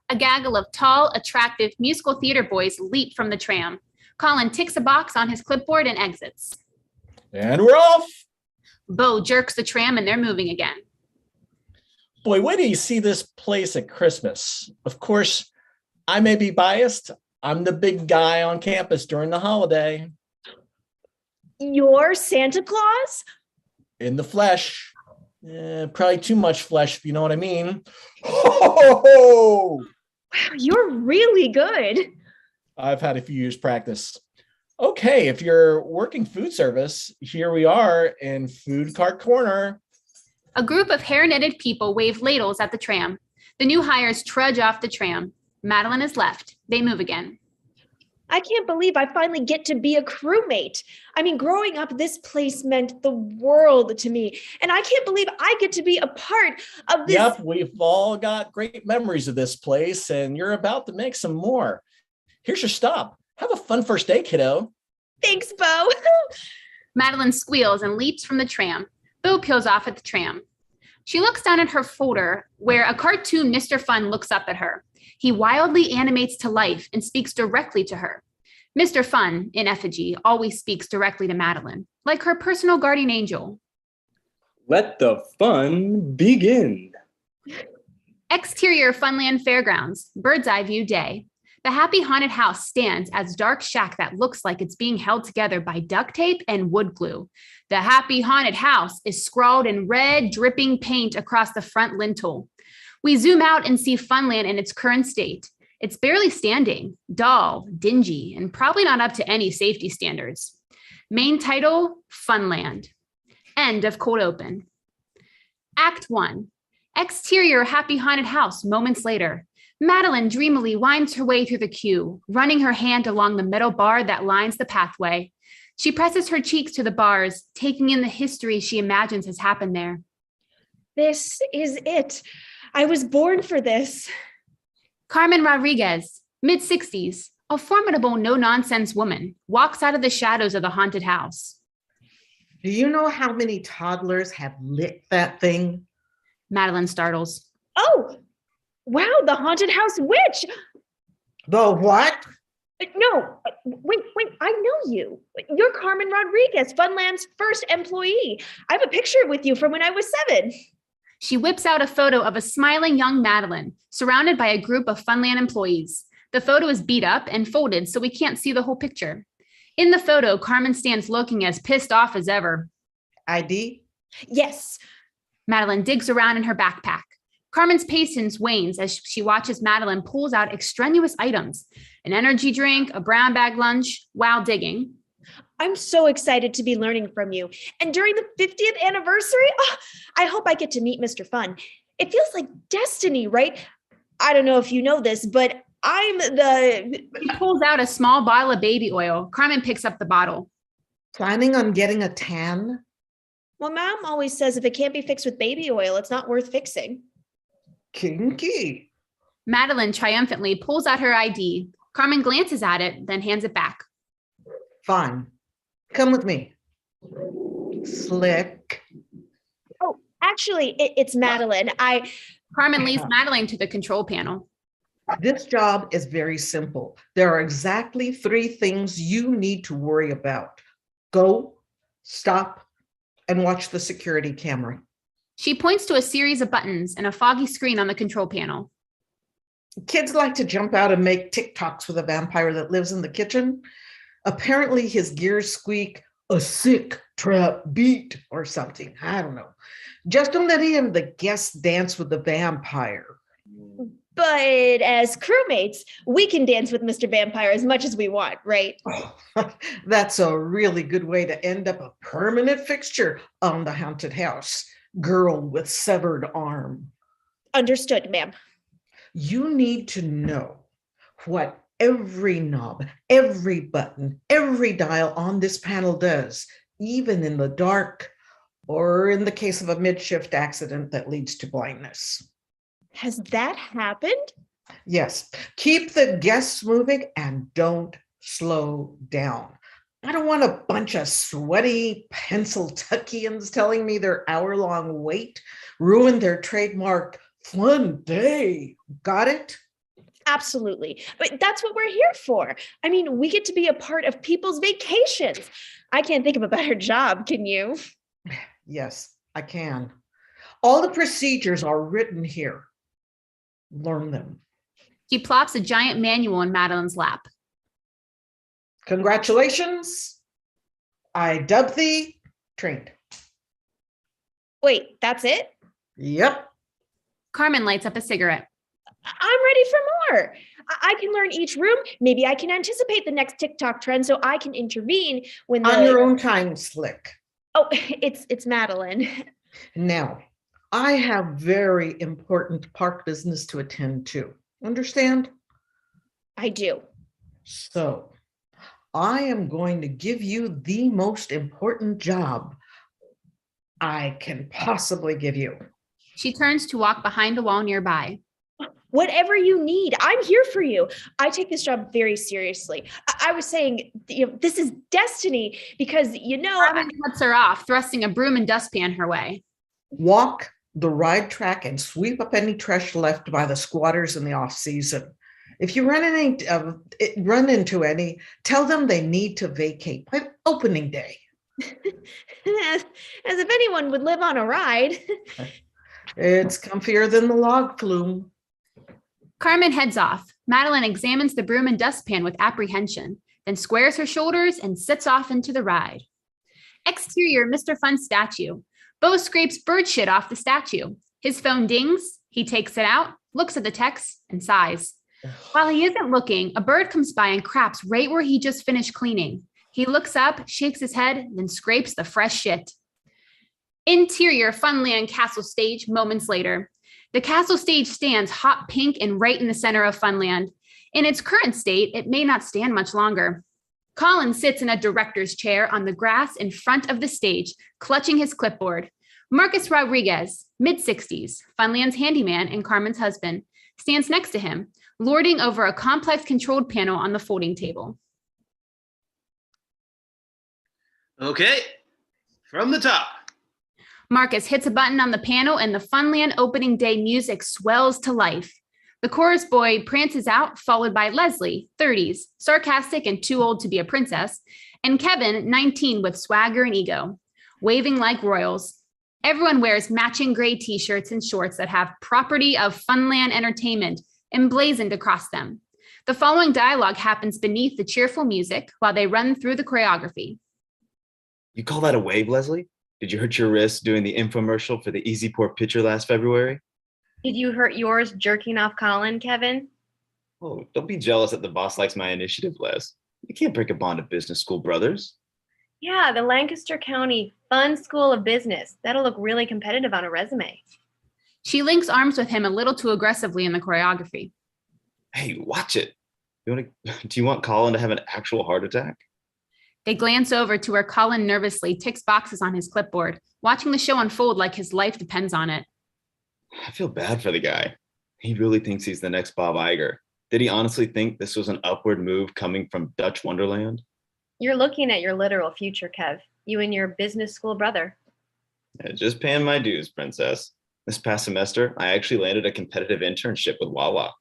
A gaggle of tall, attractive musical theater boys leap from the tram. Colin ticks a box on his clipboard and exits. And we're off. Beau jerks the tram and they're moving again. Boy, wait till you see this place at Christmas. Of course, I may be biased. I'm the big guy on campus during the holiday. You're Santa Claus? In the flesh. Probably too much flesh, if you know what I mean. Ho! Wow, you're really good. I've had a few years practice. Okay, if you're working food service, here we are in Food Cart Corner. A group of hair-knitted people wave ladles at the tram. The new hires trudge off the tram. Madeline is left. They move again. I can't believe I finally get to be a crewmate. I mean, growing up, this place meant the world to me. And I can't believe I get to be a part of this. Yep, we've all got great memories of this place, and you're about to make some more. Here's your stop. Have a fun first day, kiddo. Thanks, Bo. Madeline squeals and leaps from the tram. Bo peels off at the tram. She looks down at her folder where a cartoon Mr. Fun looks up at her. He wildly animates to life and speaks directly to her. Mr. Fun, in effigy, always speaks directly to Madeline, like her personal guardian angel. Let the fun begin. Exterior Funland Fairgrounds, bird's eye view day. The Happy Haunted House stands as dark shack that looks like it's being held together by duct tape and wood glue. The Happy Haunted House is scrawled in red, dripping paint across the front lintel. We zoom out and see Funland in its current state. It's barely standing, dull, dingy, and probably not up to any safety standards. Main title, Funland. End of cold open. Act 1. Exterior Happy Haunted House moments later. Madeline dreamily winds her way through the queue, running her hand along the metal bar that lines the pathway. She presses her cheeks to the bars, taking in the history she imagines has happened there. This is it. I was born for this. Carmen Rodriguez, mid-60s, a formidable no-nonsense woman, walks out of the shadows of the haunted house. Do you know how many toddlers have licked that thing? Madeline startles. Oh, wow, the haunted house witch. The what? No, wait, I know you. You're Carmen Rodriguez, Funland's first employee. I have a picture with you from when I was 7. She whips out a photo of a smiling young Madeline, surrounded by a group of Funland employees. The photo is beat up and folded so we can't see the whole picture. In the photo, Carmen stands looking as pissed off as ever. ID? Yes. Madeline digs around in her backpack. Carmen's patience wanes as she watches Madeline pulls out extraneous items, an energy drink, a brown bag lunch, while digging. I'm so excited to be learning from you. And during the 50th anniversary, I hope I get to meet Mr. Fun. It feels like destiny, right? I don't know if you know this, but I'm the... He pulls out a small bottle of baby oil. Carmen picks up the bottle. Planning on getting a tan? Well, Mom always says if it can't be fixed with baby oil, it's not worth fixing. Kinky. Madeline triumphantly pulls out her ID. Carmen glances at it, then hands it back. Fine. Come with me. Slick. Oh, actually, it's Madeline. Carmen leads Madeline to the control panel. This job is very simple. There are exactly 3 things you need to worry about. Go, stop, and watch the security camera. She points to a series of buttons and a foggy screen on the control panel. Kids like to jump out and make TikToks with a vampire that lives in the kitchen. Apparently his gears squeak a sick trap beat or something. I don't know. Just don't let any of the guests dance with the vampire. But as crewmates, we can dance with Mr. Vampire as much as we want, right? Oh, that's a really good way to end up a permanent fixture on the haunted house. Girl with severed arm. Understood, ma'am. You need to know what every knob, every button, every dial on this panel does, even in the dark, or in the case of a mid-shift accident that leads to blindness. Has that happened? Yes. Keep the guests moving and don't slow down. I don't want a bunch of sweaty Pennsylvanians telling me their hour-long wait ruined their trademark fun day. Got it? Absolutely. But that's what we're here for. I mean, we get to be a part of people's vacations. I can't think of a better job, can you? Yes, I can. All the procedures are written here. Learn them. He plops a giant manual in Madeline's lap. Congratulations. I dub thee trained. Wait, that's it? Yep. Carmen lights up a cigarette. I'm ready for more. I can learn each room. Maybe I can anticipate the next TikTok trend so I can intervene when the... On your own time, Slick. Oh, it's Madeline. Now, I have very important park business to attend to. Understand? I do. So, I am going to give you the most important job I can possibly give you. She turns to walk behind the wall nearby. Whatever you need, I'm here for you. I take this job very seriously. I was saying, this is destiny because, Carmen cuts her off, thrusting a broom and dustpan her way. Walk the ride track and sweep up any trash left by the squatters in the off season. If you run into any, tell them they need to vacate by opening day. as if anyone would live on a ride. It's comfier than the log flume. Carmen heads off. Madeline examines the broom and dustpan with apprehension, then squares her shoulders and sets off into the ride. Exterior Mr. Fun statue. Bo scrapes bird shit off the statue. His phone dings. He takes it out, looks at the text, and sighs. While he isn't looking, a bird comes by and craps right where he just finished cleaning. He looks up, shakes his head, then scrapes the fresh shit. Interior Funland Castle Stage moments later. The castle stage stands hot pink and right in the center of Funland. In its current state, it may not stand much longer. Colin sits in a director's chair on the grass in front of the stage, clutching his clipboard. Marcus Rodriguez, mid-60s, Funland's handyman and Carmen's husband, stands next to him, lording over a complex controlled panel on the folding table. Okay, from the top. Marcus hits a button on the panel and the Funland opening day music swells to life. The chorus boy prances out, followed by Leslie, 30s, sarcastic and too old to be a princess, and Kevin, 19, with swagger and ego, waving like royals. Everyone wears matching gray t-shirts and shorts that have "Property of Funland Entertainment" emblazoned across them. The following dialogue happens beneath the cheerful music while they run through the choreography. You call that a wave, Leslie? Did you hurt your wrist doing the infomercial for the Easy Pour pitcher last February? Did you hurt yours jerking off Colin, Kevin? Oh, don't be jealous that the boss likes my initiative, Les. You can't break a bond of business school brothers. Yeah, the Lancaster County Fun School of Business. That'll look really competitive on a resume. She links arms with him a little too aggressively in the choreography. Hey, watch it. Do you want Colin to have an actual heart attack? They glance over to where Colin nervously ticks boxes on his clipboard, watching the show unfold like his life depends on it. I feel bad for the guy. He really thinks he's the next Bob Iger. Did he honestly think this was an upward move coming from Dutch Wonderland? You're looking at your literal future, Kev. You and your business school brother. Yeah, just paying my dues, princess. This past semester, I actually landed a competitive internship with Wawa.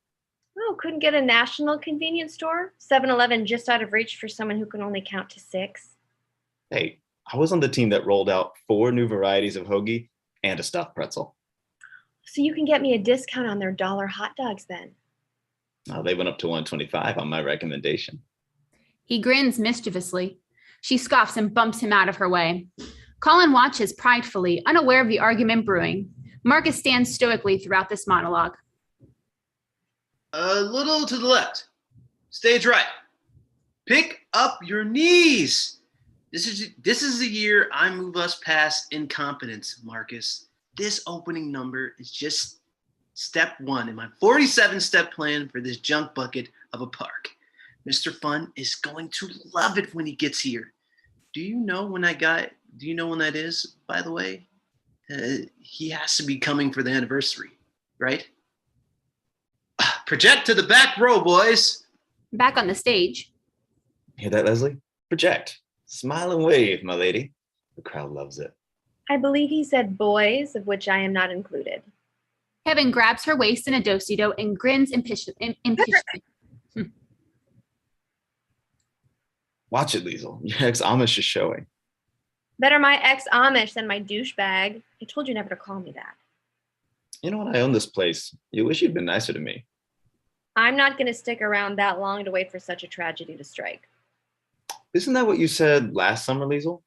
Oh, couldn't get a national convenience store? 7-Eleven just out of reach for someone who can only count to 6. Hey, I was on the team that rolled out 4 new varieties of hoagie and a stuffed pretzel. So you can get me a discount on their $1 hot dogs then. They went up to $1.25 on my recommendation. He grins mischievously. She scoffs and bumps him out of her way. Colin watches pridefully, unaware of the argument brewing. Marcus stands stoically throughout this monologue. A little to the left. Stage right. Pick up your knees. This is the year I move us past incompetence, Marcus. This opening number is just step 1 in my 47-step plan for this junk bucket of a park. Mr. Fun is going to love it when he gets here. Do you know when that is, by the way? He has to be coming for the anniversary, right? Project to the back row, boys. Back on the stage. Hear that, Leslie? Project. Smile and wave, my lady. The crowd loves it. I believe he said boys, of which I am not included. Kevin grabs her waist in a do-si-do and grins impatiently. Watch it, Liesel. Your ex-Amish is showing. Better my ex-Amish than my douchebag. I told you never to call me that. You know what? I own this place. You wish you'd been nicer to me. I'm not going to stick around that long to wait for such a tragedy to strike. Isn't that what you said last summer, Liesel?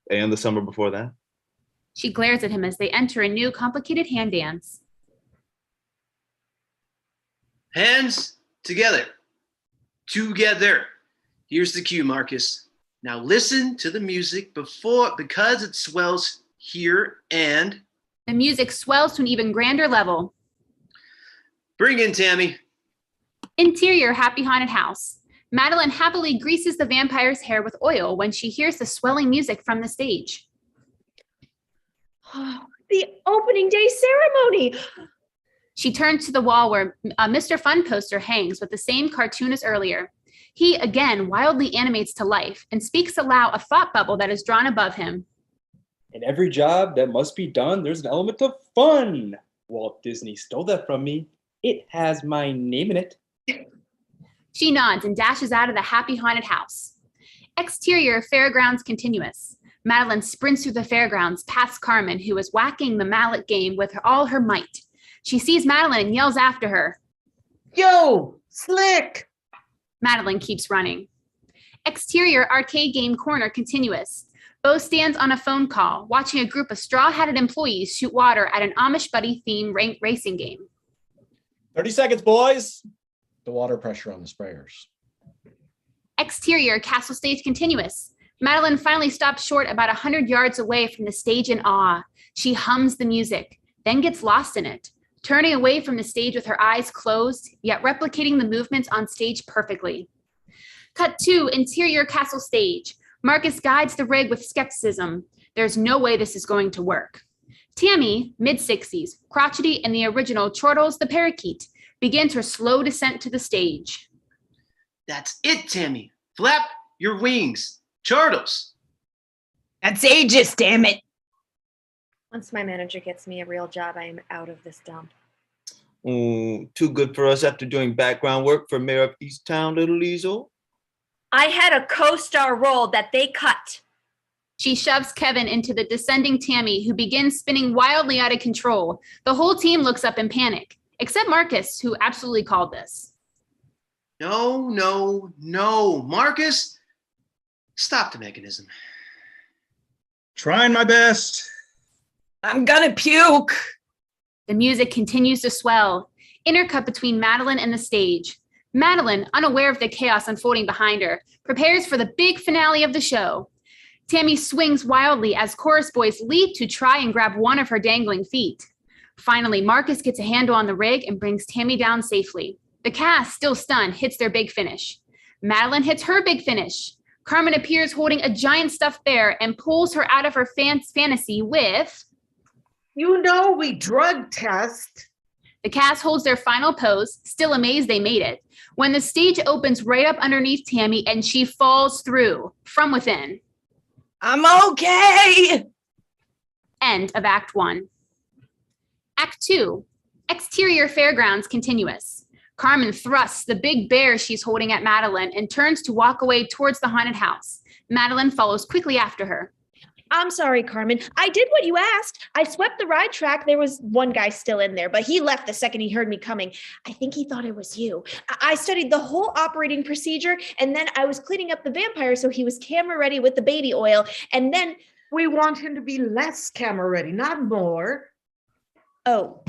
And the summer before that? She glares at him as they enter a new complicated hand dance. Hands together. Together. Here's the cue, Marcus. Now listen to the music because it swells here and... The music swells to an even grander level. Bring in Tammy. Interior Happy Haunted House. Madeline happily greases the vampire's hair with oil when she hears the swelling music from the stage. The opening day ceremony. She turns to the wall where a Mr. Fun poster hangs with the same cartoon as earlier. He again wildly animates to life and speaks aloud a thought bubble that is drawn above him. In every job that must be done, there's an element of fun. Walt Disney stole that from me. It has my name in it. She nods and dashes out of the happy haunted house. Exterior fairgrounds continuous. Madeline sprints through the fairgrounds past Carmen, who is whacking the mallet game with all her might. She sees Madeline and yells after her. Yo, Slick! Madeline keeps running. Exterior arcade game corner continuous. Bo stands on a phone call, watching a group of straw-hatted employees shoot water at an Amish buddy-themed racing game. 30 seconds, boys. The water pressure on the sprayers. Exterior castle stage continuous. Madeline finally stops short about 100 yards away from the stage in awe. She hums the music, then gets lost in it, turning away from the stage with her eyes closed, yet replicating the movements on stage perfectly. Cut to interior castle stage. Marcus guides the rig with skepticism. There's no way this is going to work. Tammy, mid-60s, crotchety and the original Chortles the parakeet, begins her slow descent to the stage. That's it, Tammy. Flap your wings. Chortles. That's ages, damn it. Once my manager gets me a real job, I am out of this dump. Too good for us after doing background work for Mayor of Easttown, Little Easel. I had a co-star role that they cut. She shoves Kevin into the descending Tammy, who begins spinning wildly out of control. The whole team looks up in panic, except Marcus, who absolutely called this. No, no, no. Marcus, stop the mechanism. Trying my best. I'm gonna puke. The music continues to swell, intercut between Madeline and the stage. Madeline, unaware of the chaos unfolding behind her, prepares for the big finale of the show. Tammy swings wildly as chorus boys leap to try and grab one of her dangling feet. Finally, Marcus gets a handle on the rig and brings Tammy down safely. The cast, still stunned, hits their big finish. Madeline hits her big finish. Carmen appears holding a giant stuffed bear and pulls her out of her fantasy with... You know we drug test. The cast holds their final pose, still amazed they made it, when the stage opens right up underneath Tammy and she falls through from within. I'm okay. End of Act 1. Act 2. Exterior fairgrounds continuous. Carmen thrusts the big bear she's holding at Madeline and turns to walk away towards the haunted house. Madeline follows quickly after her. I'm sorry, Carmen. I did what you asked. I swept the ride track. There was one guy still in there, but he left the second he heard me coming. I think he thought it was you. I studied the whole operating procedure, and then I was cleaning up the vampire so he was camera ready with the baby oil. And then we want him to be less camera ready, not more. Oh,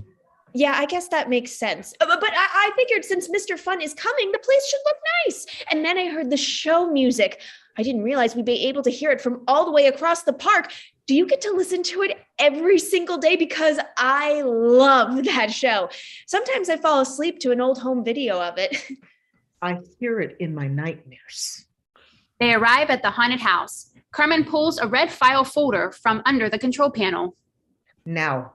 yeah, I guess that makes sense. But I figured since Mr. Fun is coming, the place should look nice. And then I heard the show music. I didn't realize we'd be able to hear it from all the way across the park. Do you get to listen to it every single day? Because I love that show. Sometimes I fall asleep to an old home video of it. I hear it in my nightmares. They arrive at the haunted house. Carmen pulls a red file folder from under the control panel. Now,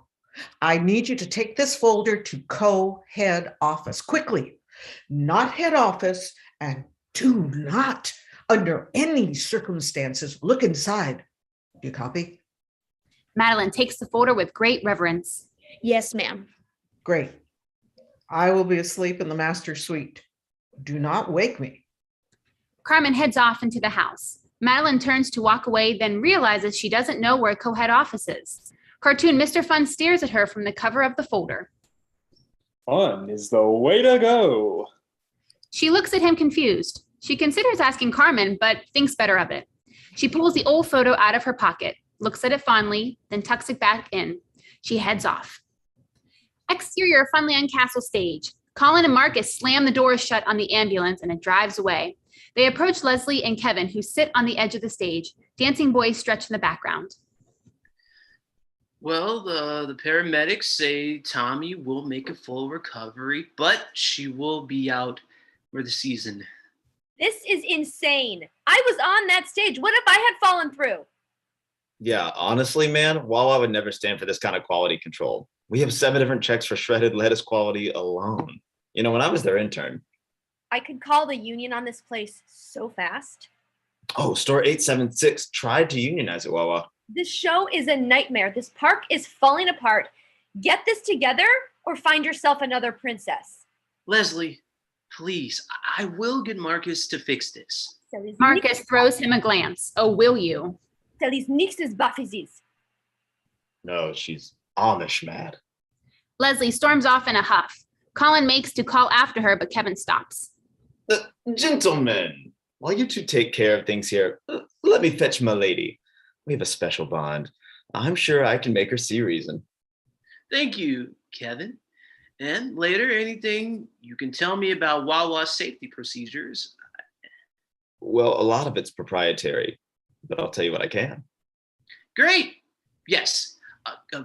I need you to take this folder to co-head office quickly. Not head office, and do not, under any circumstances, look inside. Do you copy? Madeline takes the folder with great reverence. Yes, ma'am. Great. I will be asleep in the master suite. Do not wake me. Carmen heads off into the house. Madeline turns to walk away, then realizes she doesn't know where co-head office is. Cartoon Mr. Fun stares at her from the cover of the folder. Fun is the way to go. She looks at him confused. She considers asking Carmen, but thinks better of it. She pulls the old photo out of her pocket, looks at it fondly, then tucks it back in. She heads off. Exterior Funland Castle stage. Colin and Marcus slam the doors shut on the ambulance and it drives away. They approach Leslie and Kevin, who sit on the edge of the stage. Dancing boys stretch in the background. Well, the paramedics say Tommy will make a full recovery, but she will be out for the season. This is insane. I was on that stage. What if I had fallen through? Yeah, honestly, man, Wawa would never stand for this kind of quality control. We have 7 different checks for shredded lettuce quality alone. You know, when I was their intern. I could call the union on this place so fast. Oh, store 876 tried to unionize it, Wawa. This show is a nightmare. This park is falling apart. Get this together or find yourself another princess. Leslie, please, I will get Marcus to fix this. Marcus throws him a glance. Oh, will you? Tel is niks is bafizis. No, she's Amish mad. Leslie storms off in a huff. Colin makes to call after her, but Kevin stops. Gentlemen, while you two take care of things here, let me fetch my lady. We have a special bond. I'm sure I can make her see reason. Thank you, Kevin. And later, anything you can tell me about Wawa's safety procedures. Well, a lot of it's proprietary, but I'll tell you what I can. Great. Yes.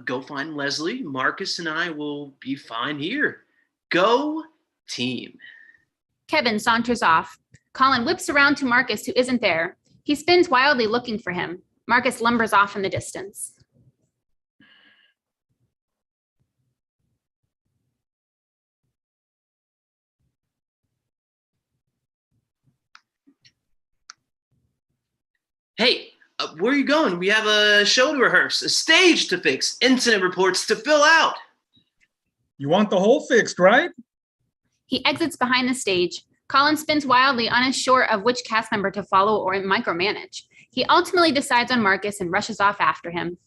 Go find Leslie. Marcus and I will be fine here. Go team. Kevin saunters off. Colin whips around to Marcus, who isn't there. He spins wildly looking for him. Marcus lumbers off in the distance. Hey, where are you going? We have a show to rehearse, a stage to fix, incident reports to fill out. You want the whole fixed, right? He exits behind the stage. Colin spins wildly, unsure of which cast member to follow or micromanage. He ultimately decides on Marcus and rushes off after him.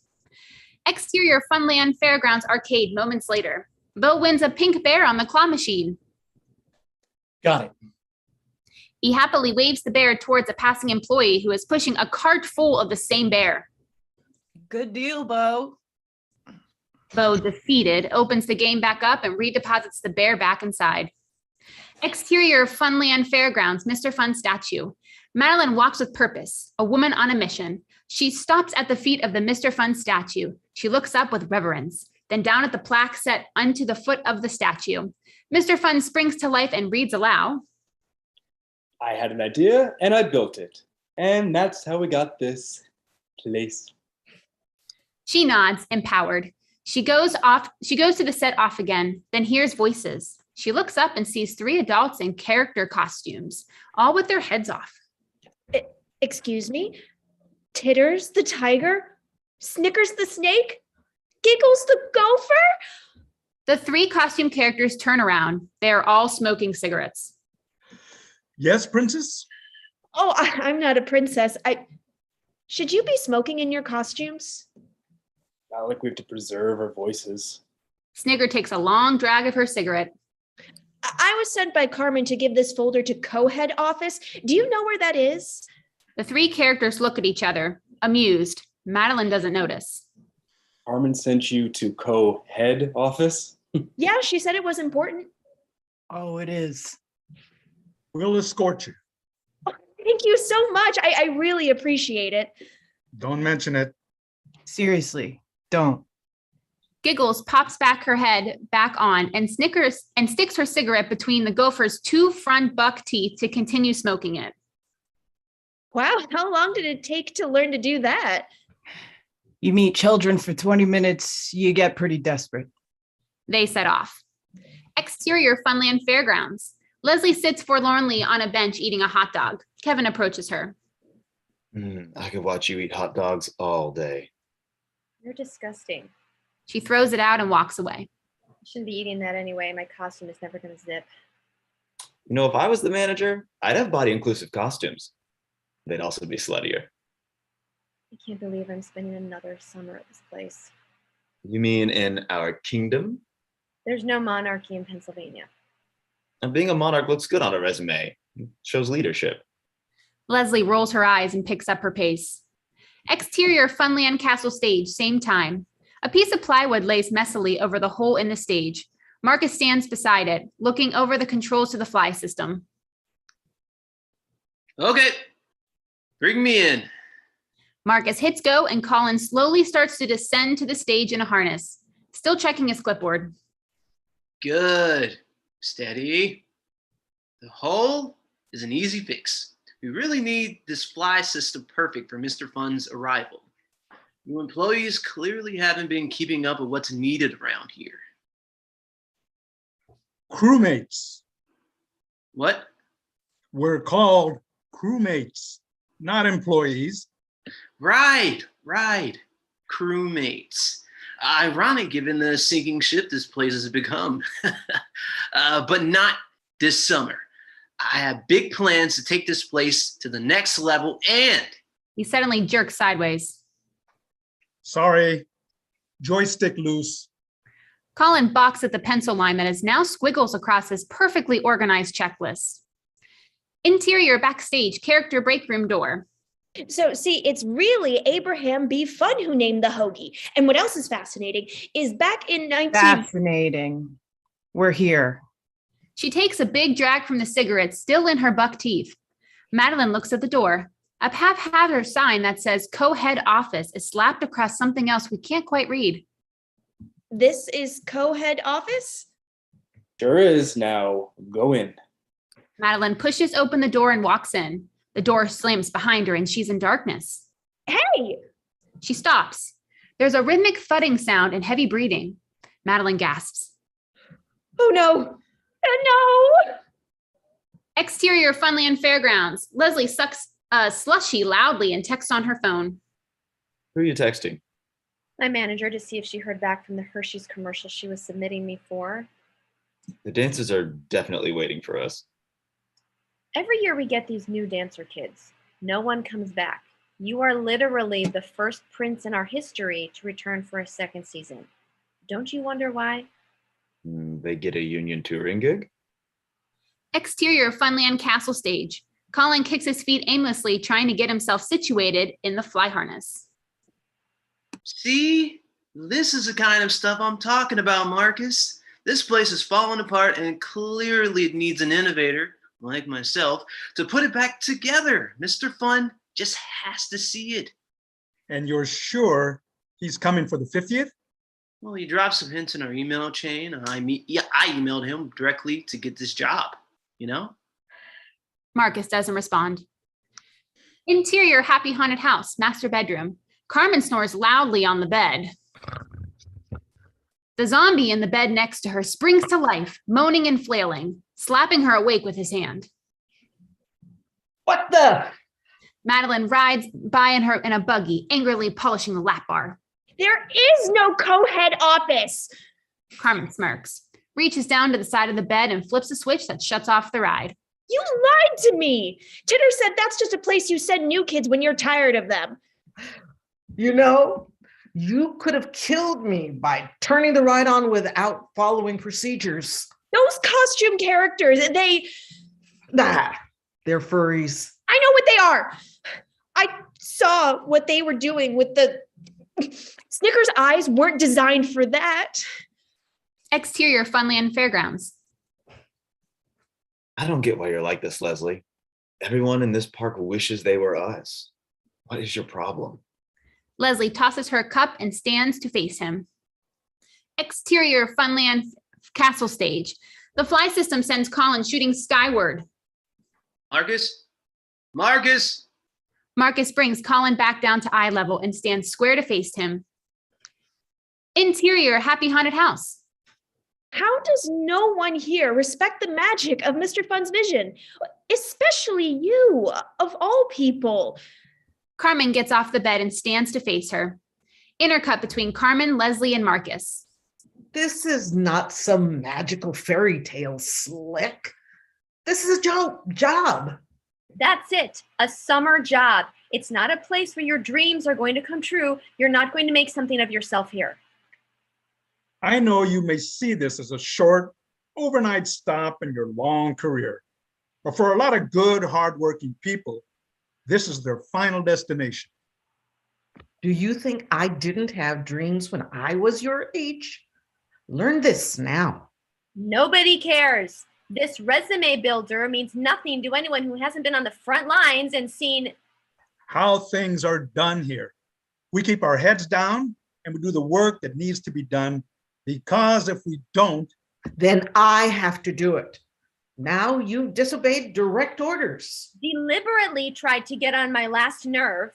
Exterior Funland Fairgrounds arcade moments later. Bo wins a pink bear on the claw machine. Got it. He happily waves the bear towards a passing employee who is pushing a cart full of the same bear. Good deal, Bo. Bo, defeated, opens the game back up and redeposits the bear back inside. Exterior Funland Fairgrounds, Mr. Fun statue. Madeline walks with purpose, a woman on a mission. She stops at the feet of the Mr. Fun statue. She looks up with reverence, then down at the plaque set unto the foot of the statue. Mr. Fun springs to life and reads aloud. I had an idea and I built it. And that's how we got this place. She nods, empowered. She goes to the set off again, then hears voices. She looks up and sees 3 adults in character costumes, all with their heads off. Excuse me? Titters the tiger? Snickers the snake? Giggles the gopher? The 3 costume characters turn around. They are all smoking cigarettes. Yes, princess? Oh, I'm not a princess. Should you be smoking in your costumes? Not like we have to preserve our voices. Snigger takes a long drag of her cigarette. I was sent by Carmen to give this folder to co-head office. Do you know where that is? The 3 characters look at each other, amused. Madeline doesn't notice. Carmen sent you to co-head office? Yeah, she said it was important. Oh, it is. We'll escort you. Oh, thank you so much. I really appreciate it. Don't mention it. Seriously, don't. Giggles pops back her head back on and sticks her cigarette between the gopher's 2 front buck teeth to continue smoking it. Wow, how long did it take to learn to do that? You meet children for 20 minutes, you get pretty desperate. They set off. Exterior Funland Fairgrounds. Leslie sits forlornly on a bench eating a hot dog. Kevin approaches her. I could watch you eat hot dogs all day. You're disgusting. She throws it out and walks away. I shouldn't be eating that anyway. My costume is never going to zip. You know, if I was the manager, I'd have body-inclusive costumes. They'd also be sluttier. I can't believe I'm spending another summer at this place. You mean in our kingdom? There's no monarchy in Pennsylvania. And being a monarch looks good on a resume. It shows leadership. Leslie rolls her eyes and picks up her pace. Exterior Funland Castle stage, same time. A piece of plywood lays messily over the hole in the stage. Marcus stands beside it, looking over the controls to the fly system. Okay, bring me in. Marcus hits go and Colin slowly starts to descend to the stage in a harness, still checking his clipboard. Good. Steady. The hole is an easy fix. We really need this fly system perfect for Mr. Fun's arrival. You employees clearly haven't been keeping up with what's needed around here. Crewmates. What? We're called crewmates, not employees. Right. Crewmates. Ironic given the sinking ship this place has become. But not this summer. I have big plans to take this place to the next level and... He suddenly jerks sideways. Sorry, joystick loose. Colin balks at the pencil line that is now squiggles across his perfectly organized checklist. Interior backstage, character break room door. So, see, it's really Abraham B. Fun who named the hoagie. And what else is fascinating is back in 19... Fascinating. We're here. She takes a big drag from the cigarette still in her buck teeth. Madeline looks at the door. A haphazard sign that says co-head office is slapped across something else we can't quite read. This is co-head office? Sure is. Now go in. Madeline pushes open the door and walks in. The door slams behind her and she's in darkness. Hey! She stops. There's a rhythmic thudding sound and heavy breathing. Madeline gasps. Oh no! Oh no! Exterior Funland Fairgrounds. Leslie sucks slushy loudly and texts on her phone. Who are you texting? My manager to see if she heard back from the Hershey's commercial she was submitting me for. The dancers are definitely waiting for us. Every year we get these new dancer kids. No one comes back. You are literally the first prince in our history to return for a second season. Don't you wonder why? They get a union touring gig? Exterior Funland Castle stage. Colin kicks his feet aimlessly, trying to get himself situated in the fly harness. See? This is the kind of stuff I'm talking about, Marcus. This place is falling apart and clearly it needs an innovator, like myself, to put it back together. Mr. Fun just has to see it. And you're sure he's coming for the 50th? Well, he dropped some hints in our email chain. I emailed him directly to get this job, you know? Marcus doesn't respond. Interior Happy Haunted House, master bedroom. Carmen snores loudly on the bed. The zombie in the bed next to her springs to life, moaning and flailing, slapping her awake with his hand. What the? Madeline rides by in a buggy, angrily polishing the lap bar. There is no co-head office. Carmen smirks, reaches down to the side of the bed and flips a switch that shuts off the ride. You lied to me. Titter said that's just a place you send new kids when you're tired of them. You know, you could have killed me by turning the ride on without following procedures. Those costume characters, They're furries. I know what they are. I saw what they were doing with the... Snickers' eyes weren't designed for that. Exterior Funland Fairgrounds. I don't get why you're like this, Leslie. Everyone in this park wishes they were us. What is your problem? Leslie tosses her a cup and stands to face him. Exterior Funland Castle stage. The fly system sends Colin shooting skyward. Marcus? Marcus! Marcus brings Colin back down to eye level and stands square to face him. Interior Happy Haunted House. How does no one here respect the magic of Mr. Fun's vision? Especially you, of all people. Carmen gets off the bed and stands to face her. Intercut between Carmen, Leslie, and Marcus. This is not some magical fairy tale, Slick. This is a job. That's it, a summer job. It's not a place where your dreams are going to come true. You're not going to make something of yourself here. I know you may see this as a short, overnight stop in your long career, but for a lot of good, hardworking people, this is their final destination. Do you think I didn't have dreams when I was your age? Learn this now. Nobody cares. This resume builder means nothing to anyone who hasn't been on the front lines and seen how things are done here. We keep our heads down and we do the work that needs to be done, because if we don't, then I have to do it. Now you disobeyed direct orders. Deliberately tried to get on my last nerve.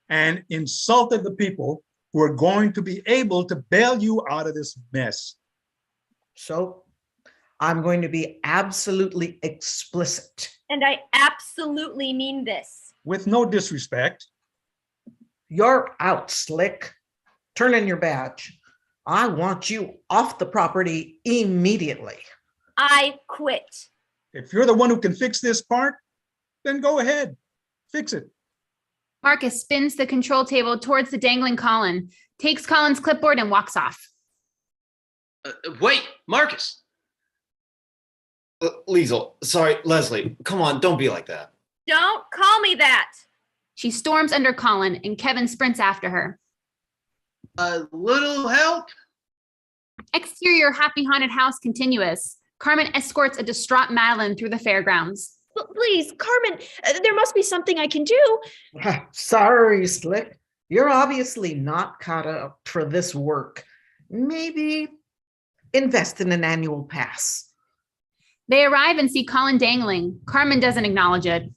And insulted the people who are going to be able to bail you out of this mess. So I'm going to be absolutely explicit. And I absolutely mean this. With no disrespect. You're out, Slick. Turn in your badge. I want you off the property immediately. I quit. If you're the one who can fix this part, then go ahead, fix it. Marcus spins the control table towards the dangling Colin, takes Colin's clipboard and walks off. Wait, Marcus. Liesel, sorry, Leslie, come on, don't be like that. Don't call me that. She storms under Colin and Kevin sprints after her. A little help? Exterior Happy Haunted House continuous. Carmen escorts a distraught Madeline through the fairgrounds. Please, Carmen, there must be something I can do. Sorry, Slick. You're obviously not caught up for this work. Maybe invest in an annual pass. They arrive and see Colin dangling. Carmen doesn't acknowledge it.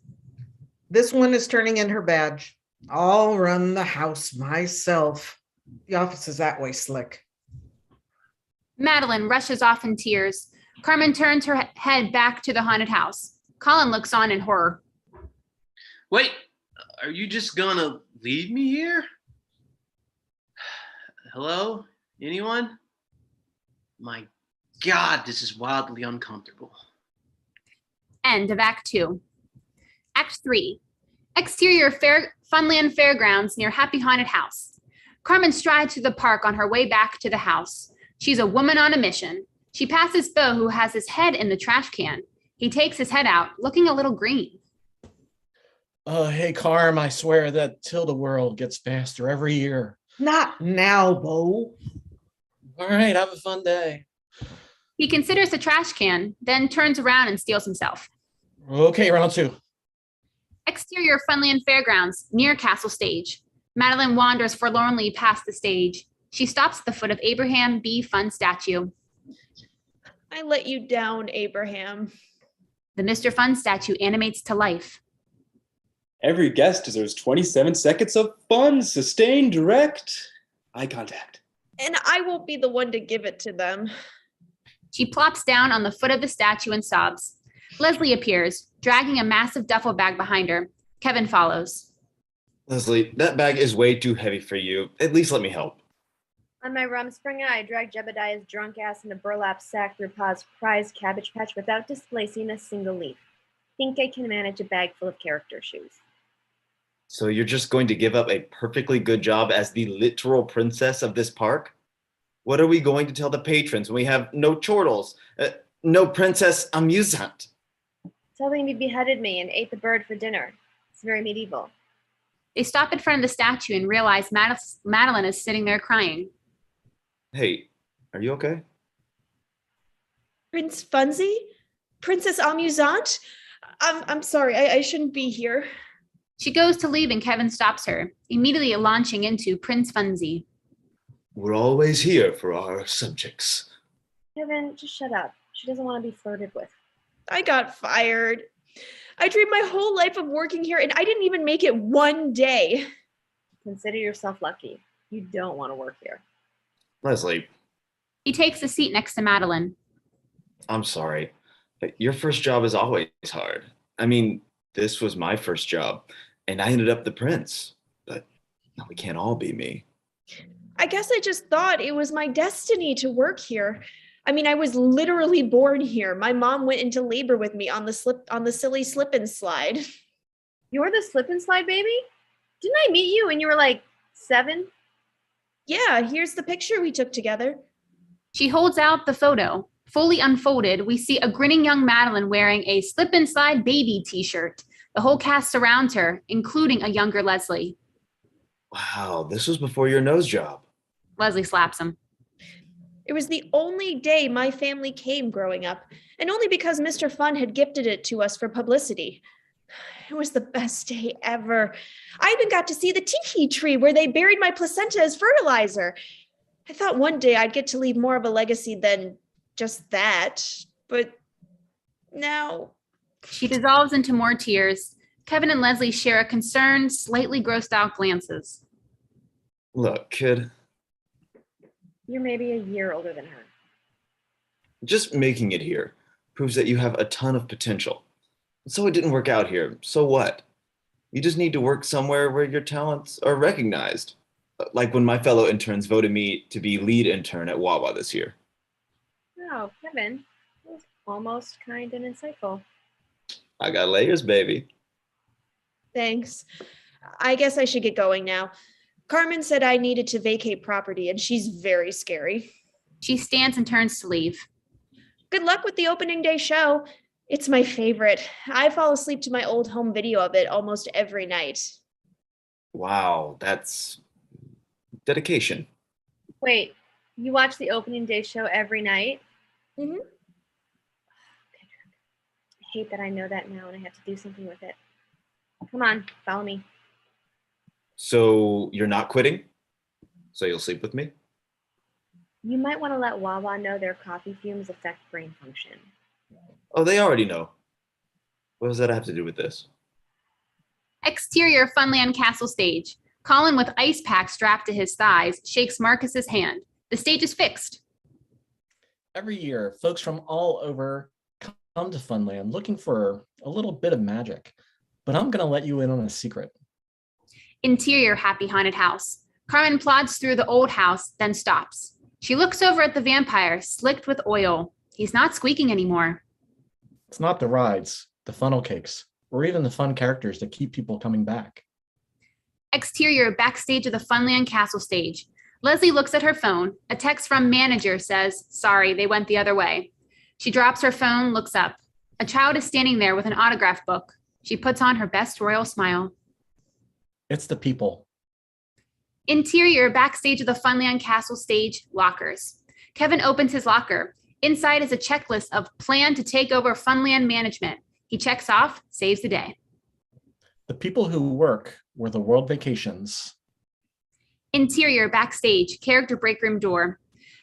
This one is turning in her badge. I'll run the house myself. The office is that way, Slick. Madeline rushes off in tears. Carmen turns her head back to the haunted house. Colin looks on in horror. Wait, are you just gonna leave me here? Hello? Anyone? My God, this is wildly uncomfortable. End of Act 2. Act 3. Exterior Funland Fairgrounds near Happy Haunted House. Carmen strides through the park on her way back to the house. She's a woman on a mission. She passes Bo, who has his head in the trash can. He takes his head out, looking a little green. Hey, Carm, I swear that Tilda world gets faster every year. Not now, Bo. All right, have a fun day. He considers the trash can, then turns around and steals himself. Okay, round 2. Exterior Funland Fairgrounds, near Castle Stage. Madeline wanders forlornly past the stage. She stops at the foot of Abraham B. Fun statue. I let you down, Abraham. The Mr. Fun statue animates to life. Every guest deserves 27 seconds of fun, sustained, direct eye contact. And I won't be the one to give it to them. She plops down on the foot of the statue and sobs. Leslie appears, dragging a massive duffel bag behind her. Kevin follows. Leslie, that bag is way too heavy for you. At least let me help. On my Rumspringa, I dragged Jebediah's drunk ass in a burlap sack through Pa's prized cabbage patch without displacing a single leaf. Think I can manage a bag full of character shoes. So you're just going to give up a perfectly good job as the literal princess of this park? What are we going to tell the patrons when we have no chortles, no princess amusement? Tell them you beheaded me and ate the bird for dinner. It's very medieval. They stop in front of the statue and realize Madeline is sitting there crying. Hey, are you okay? Prince Funzy? Princess Amusante? I'm sorry, I shouldn't be here. She goes to leave and Kevin stops her, immediately launching into Prince Funzy. We're always here for our subjects. Kevin, just shut up. She doesn't want to be flirted with. I got fired. I dreamed my whole life of working here and I didn't even make it one day. Consider yourself lucky. You don't want to work here. Leslie. He takes a seat next to Madeline. I'm sorry, but your first job is always hard. I mean, this was my first job, and I ended up the prince, but we can't all be me. I guess I just thought it was my destiny to work here. I mean, I was literally born here. My mom went into labor with me on the silly slip and slide. You're the slip and slide baby? Didn't I meet you when you were like 7? Yeah, here's the picture we took together. She holds out the photo. Fully unfolded, we see a grinning young Madeline wearing a slip and slide baby t-shirt. The whole cast surrounds her, including a younger Leslie. Wow, this was before your nose job. Leslie slaps him. It was the only day my family came growing up, and only because Mr. Fun had gifted it to us for publicity. It was the best day ever. I even got to see the tiki tree where they buried my placenta as fertilizer. I thought one day I'd get to leave more of a legacy than just that, but Now, She dissolves into more tears. Kevin and Leslie share a concerned, slightly grossed out glances. Look, kid, You're maybe a year older than her. just making it here proves that you have a ton of potential. So it didn't work out here. So what? You just need to work somewhere where your talents are recognized. Like when my fellow interns voted me to be lead intern at Wawa this year. Oh, Kevin, that was almost kind and insightful. I got layers, baby. thanks. I guess I should get going now. Carmen said I needed to vacate property, and she's very scary. She stands and turns to leave. Good luck with the opening day show. It's my favorite. I fall asleep to my old home video of it almost every night. Wow, that's dedication. Wait, you watch the opening day show every night? Mm-hmm. I hate that I know that now and I have to do something with it. Come on, follow me. So you're not quitting? So you'll sleep with me? You might want to let Wawa know their coffee fumes affect brain function. Oh, they already know. What does that have to do with this? Exterior Funland Castle stage. Colin, with ice pack strapped to his thighs, shakes Marcus's hand. The stage is fixed. Every year, folks from all over come to Funland looking for a little bit of magic. But I'm going to let you in on a secret. Interior Happy Haunted House. Carmen plods through the old house, then stops. She looks over at the vampire, slicked with oil. He's not squeaking anymore. It's not the rides, the funnel cakes, or even the fun characters that keep people coming back. Exterior backstage of the Funland Castle stage. Leslie looks at her phone. A text from manager says, "Sorry, they went the other way." She drops her phone, looks up. A child is standing there with an autograph book. She puts on her best royal smile. It's the people. Interior backstage of the Funland Castle stage, lockers. Kevin opens his locker. Inside is a checklist of plan to take over Funland management. He checks off, saves the day. The people who work were the World Vacations. Interior backstage, character break room door.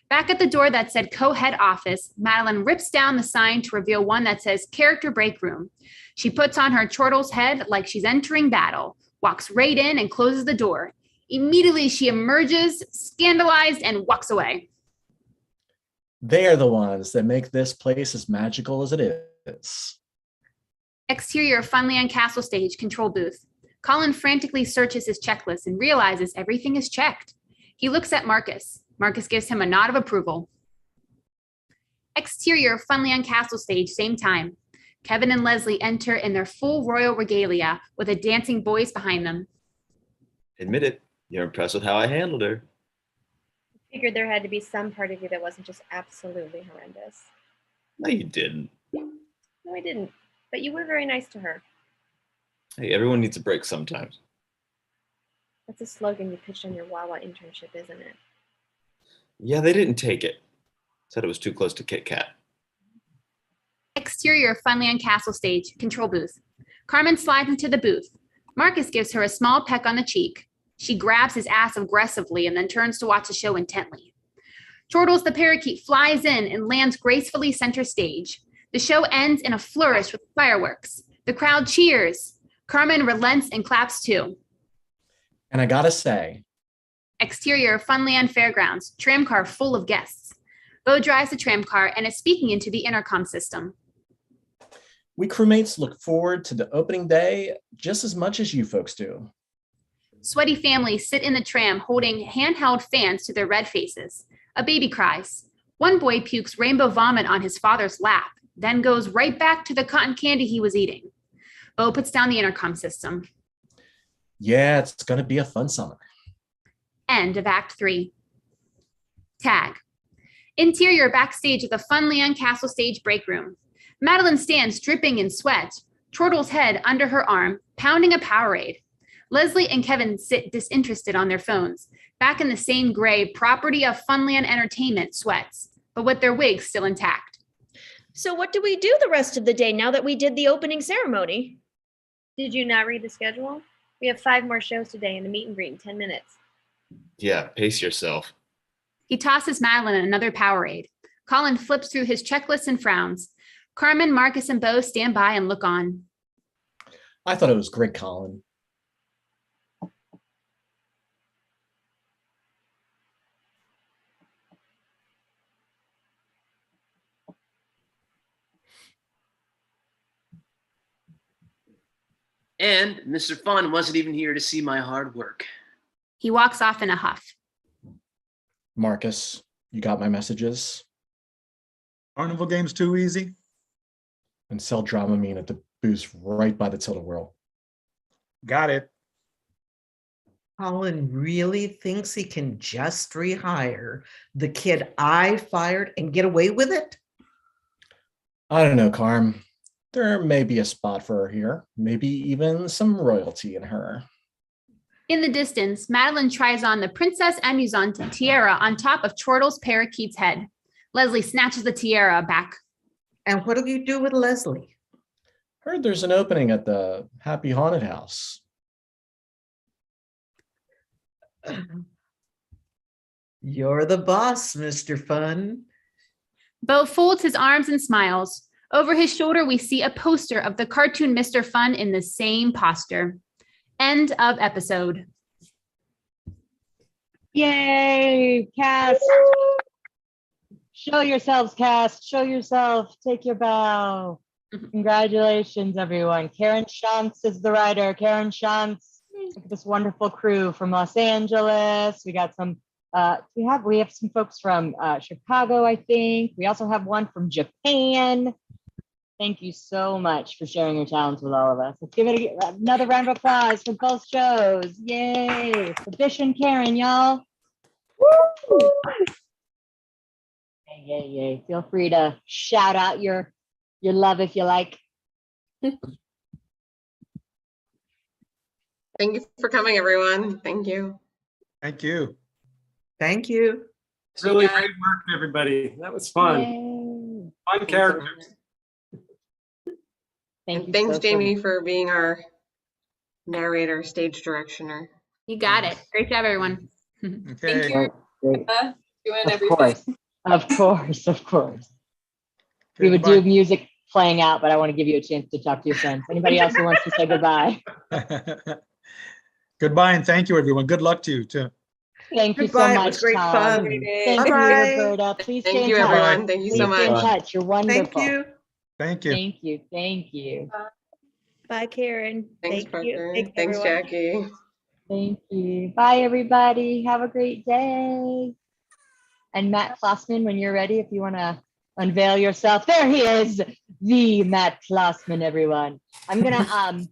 Back at the door that said co-head office, Madeline rips down the sign to reveal one that says character break room. She puts on her chortle's head like she's entering battle, walks right in and closes the door. Immediately she emerges, scandalized, and walks away. They are the ones that make this place as magical as it is. Exterior Funland Castle stage, control booth. Colin frantically searches his checklist and realizes everything is checked. He looks at Marcus. Marcus gives him a nod of approval. Exterior Funland Castle stage, same time. Kevin and Leslie enter in their full royal regalia with a dancing boys behind them. Admit it, you're impressed with how I handled her. Figured there had to be some part of you that wasn't just absolutely horrendous. No, you didn't. No, I didn't. But you were very nice to her. Hey, everyone needs a break sometimes. That's a slogan you pitched on your Wawa internship, isn't it? Yeah, they didn't take it. Said it was too close to Kit Kat. Exterior Funland Castle stage, control booth. Carmen slides into the booth. Marcus gives her a small peck on the cheek. She grabs his ass aggressively and then turns to watch the show intently. Chortles the parakeet flies in and lands gracefully center stage. The show ends in a flourish with fireworks. The crowd cheers. Carmen relents and claps too. And I gotta say, Exterior Funland Fairgrounds, tram car full of guests. Bo drives the tram car and is speaking into the intercom system. we crewmates look forward to the opening day just as much as you folks do. Sweaty families sit in the tram holding handheld fans to their red faces. A baby cries. One boy pukes rainbow vomit on his father's lap, then goes right back to the cotton candy he was eating. Bo puts down the intercom system. Yeah, it's gonna be a fun summer. End of Act 3. Tag. Interior backstage of the Funland Castle stage break room. Madeline stands dripping in sweat, Chortle's head under her arm, pounding a Powerade. Leslie and Kevin sit disinterested on their phones, back in the same gray property of Funland Entertainment sweats, but with their wigs still intact. So what do we do the rest of the day now that we did the opening ceremony? Did you not read the schedule? We have 5 more shows today and a meet and greet in 10 minutes. Yeah, pace yourself. He tosses Madeline another Powerade. Colin flips through his checklist and frowns. Carmen, Marcus, and Bo stand by and look on. I thought it was great, Colin. And Mr. Fun wasn't even here to see my hard work. He walks off in a huff. Marcus, you got my messages? Carnival games too easy? And sell Dramamine at the booth right by the Tilt-A-Whirl. Got it. Colin really thinks he can just rehire the kid I fired and get away with it? I don't know, Carm. There may be a spot for her here. Maybe even some royalty in her. In the distance, Madeline tries on the Princess Amusante tiara on top of Chortle's parakeet's head. Leslie snatches the tiara back. And what do you do with Leslie? Heard there's an opening at the Happy Haunted House. You're the boss, Mr. Fun. Bo folds his arms and smiles. Over his shoulder, we see a poster of the cartoon Mr. Fun in the same posture. End of episode. Yay, cast. Show yourselves, cast. Show yourself. Take your bow. Congratulations, everyone. Karen Shantz is the writer. Karen Shantz. Look at this wonderful crew from Los Angeles. We got some. We have some folks from Chicago, I think. We also have one from Japan. Thank you so much for sharing your talents with all of us. Let's give it another round of applause for both shows. Yay! For Bish and Karen, y'all. Woo! Yay, yay, yay. Feel free to shout out your love if you like. Thank you for coming, everyone. Thank you. Thank you. Thank you. Really great work, everybody. That was fun. Fun characters. And thanks, Jamie, for being our narrator, stage directioner. You got it. Great job, everyone. Okay. Thank you. Great. You and Of everything. course. Of course. Of course. We would do music playing out, but I want to give you a chance to talk to your friends. Anybody else who wants to say goodbye? Goodbye and thank you, everyone. Good luck to you, too. Thank you Goodbye. so It much, was great Tom. fun. Thank Bye-bye. you, Roberta. Please Thank stay you, in touch. everyone. Thank you so Please stay in much. touch. You're wonderful. Thank you. Thank you. Thank you. Thank you. Bye, Karen. Thanks, Thank you. Parker. Thanks, Thanks, everyone. Jackie. Thank you. Bye, everybody. Have a great day. And Matt Klossman, when you're ready, if you want to unveil yourself, there he is, the Matt Klossman, everyone. I'm gonna